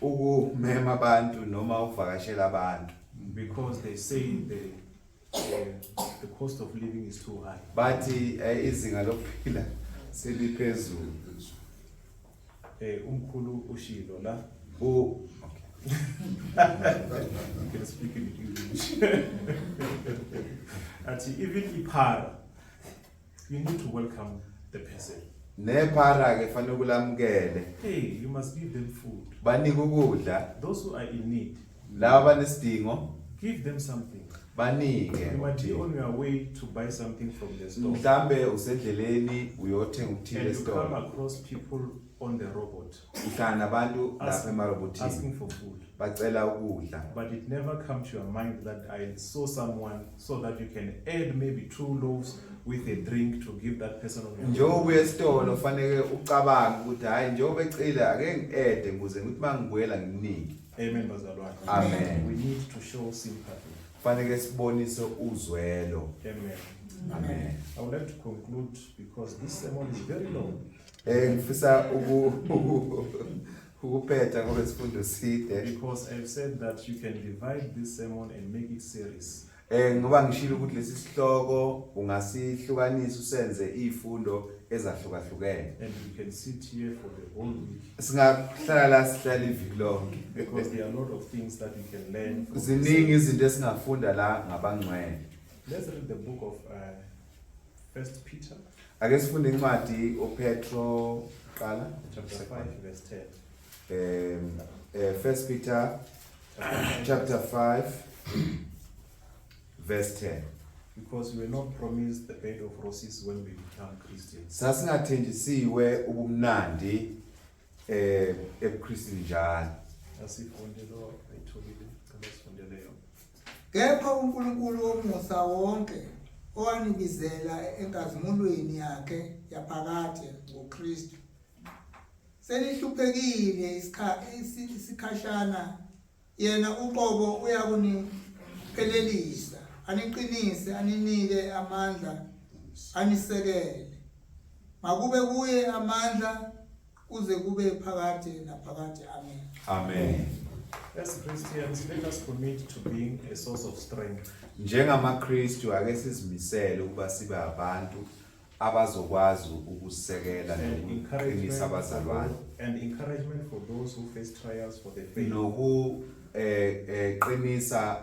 ukumema abantu noma ukuvakashela abantu. because they say the cost of living is too high. Bathi izinga lokuphila seliphezulu. Umkhulu ushilo la. Okay. You can speak in English. Actually, even ipara, you need to welcome the person. Nephara ke fanele kulamukele. Hey, you must give them food. Banika ukudla. Those who are in need, Laba banesidingo give them something. banike. You might be on your way to buy something from the store, Mhlambe usendleleni uyothenga ukuthile and you come store. across people on the robot Uhlala nabantu lapha emarobotini asking for food. bacela ukudla. But it never comes to your mind that I saw someone so that you can add maybe 2 loaves with a drink to give that person on your Njengoba road. uye esitolo fanele ucabange ukuthi hayi njengoba ecela ake ngiede ukuze ngithi mangibuyela nginike. Amen, bazalwane. Amen. We need to show sympathy. Fanele sibonise uzwelo. Amen. Amen. I would like to conclude because this sermon is very long. Ngifisa ukuphetha ngoba isifundo side. Because I've said that you can divide this sermon and make it series. Ngoba ngishilo ukuthi lesi sihloko ungasihlukanisa usenze izifundo ezahlukahlukene. And you can sit here for the whole week. Singahlala la sihlala iviki lonke. Because there are a lot of things that you can learn from this Ziningi sermon. izinto esingafunda la ngabangcwele. Let's read the book of 1 Peter, Ake sifunde incwadi uPetro qala chapter 5, verse 10. 1 Peter chapter 5 verse 10. Because we were not promised the bed of roses when we become Christians. Sasingathenjisiwe ubumnandi ebuKristini njalo. Asifundelo ayitholile abasifundeleyo. Kepha uNkulunkulu womusa wonke owanibizela enkazimulweni yakhe yaphakade ngoKristu senihluphekile isikhashana yena uqobo uyakuniphelelisa aniqinise aninike amandla anisekele makube kuye amandla kuze kube phakade naphakade. Amen. Amen. As Christians, let us commit to being a source of strength NjengamaKristu ake sizimisele ukuba sibe abantu abazokwazi ukusekela and nokuqinisa abazalwane encouragement for those who face trials for their faith. qinisa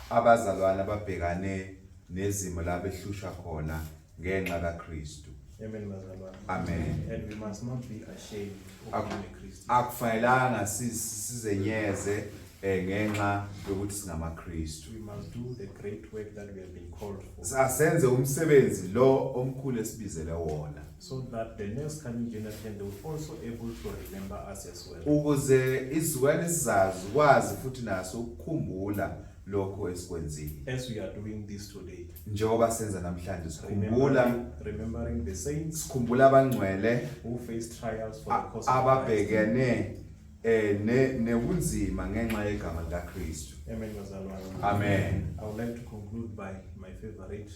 abazalwane ababhekane nezimo la behlushwa khona ngenxa kaKristu. Amen, bazalwane. Amen. And we must not be ashamed of being a Christian. Akufanelanga sizenyeze ngenxa yokuthi singamaKristu. We must do the great work that we have been called for, Asenze umsebenzi lo omkhulu esibizele wona so that the next coming generation they will also able to remember us as well. ukuze izizukulwane esizazi kwazi futhi naso ukukhumbula lokho esikwenzile. As we are doing this today, Njengoba senza namhlanje sikhumbula remembering the saints sikhumbula abangcwele who face trials for the cause of Christ. ababhekene nebunzima ngenxa yegama likaKristu. Amen, bazalwane. Amen. I would like to conclude by my favorite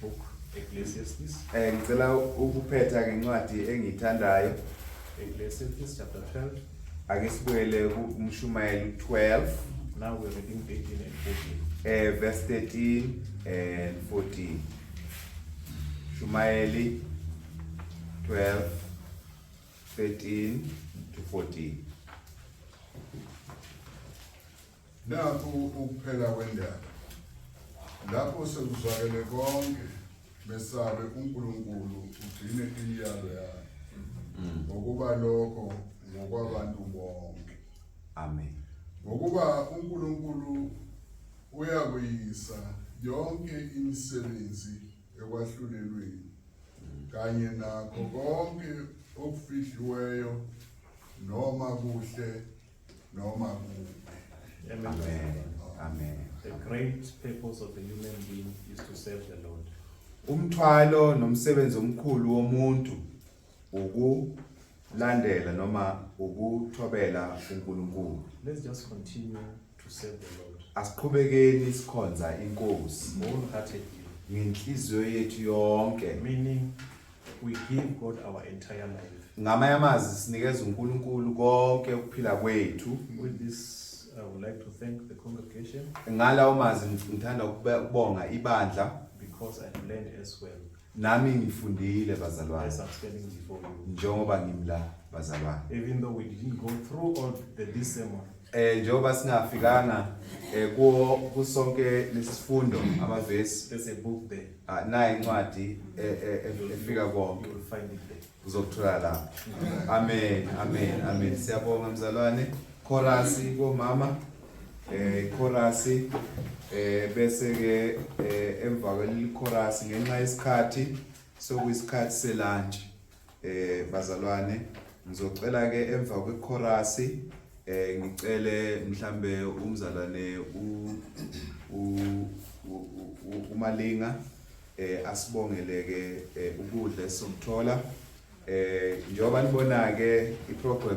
book, Ecclesiastes. Ngicela ukuphetha ngencwadi engiyithandayo. Ecclesiastes chapter 12. Ake sibuyele kuMshumayeli 12 Now we're reading 13 and 14. verse 13 and 14. Shumayeli 12 13 to 14. Nakho ukuphela kwendaba. Lapho sekuzwakele konke besabe uNkulunkulu ugcine imiyalo yakhe. Ngokuba lokho ngokwabantu bonke. Amen. Ngokuba uNkulunkulu uyakuyisa yonke imisebenzi ekwahlulelweni kanye nakho konke okufihliweyo noma kuhle noma kubi. Amen. Amen. Amen. The great purpose of the human being is to serve the Lord. Umthwalo nomsebenzi omkhulu womuntu ukulandela noma ukuthobela uNkulunkulu. Let's just continue to serve the Lord Asiqhubekeni sikhonza inkosi wholeheartedly, ngenhliziyo yethu yonke. meaning we give God our entire life. Ngamanye amazwi sinikeza uNkulunkulu konke ukuphila kwethu. With this, I would like to thank the congregation Ngalawo mazwi ngithanda ukubonga ibandla because I learned as well nami ngifundile bazalwane as I'm standing before you. njengoba ngimla bazalwane. Even though we didn't go through all this sermon, Njengoba singafikanga kusonke lesifundo amavesi there's a book there. nayi incwadi efika You konke will find it there. uzokuthola lapho. Amen. Amen. Amen. Siyabonga mzalwane. Chorus komama chorus bese ke emva kweli chorus ngenxa yesikhathi sokuyisikhathi selunch bazalwane ngizocela ke emva kwechorus ngicele mhlambe umzalwane uMalinga asibongeleke ukudla esokuthola njengoba nibona ke iprogram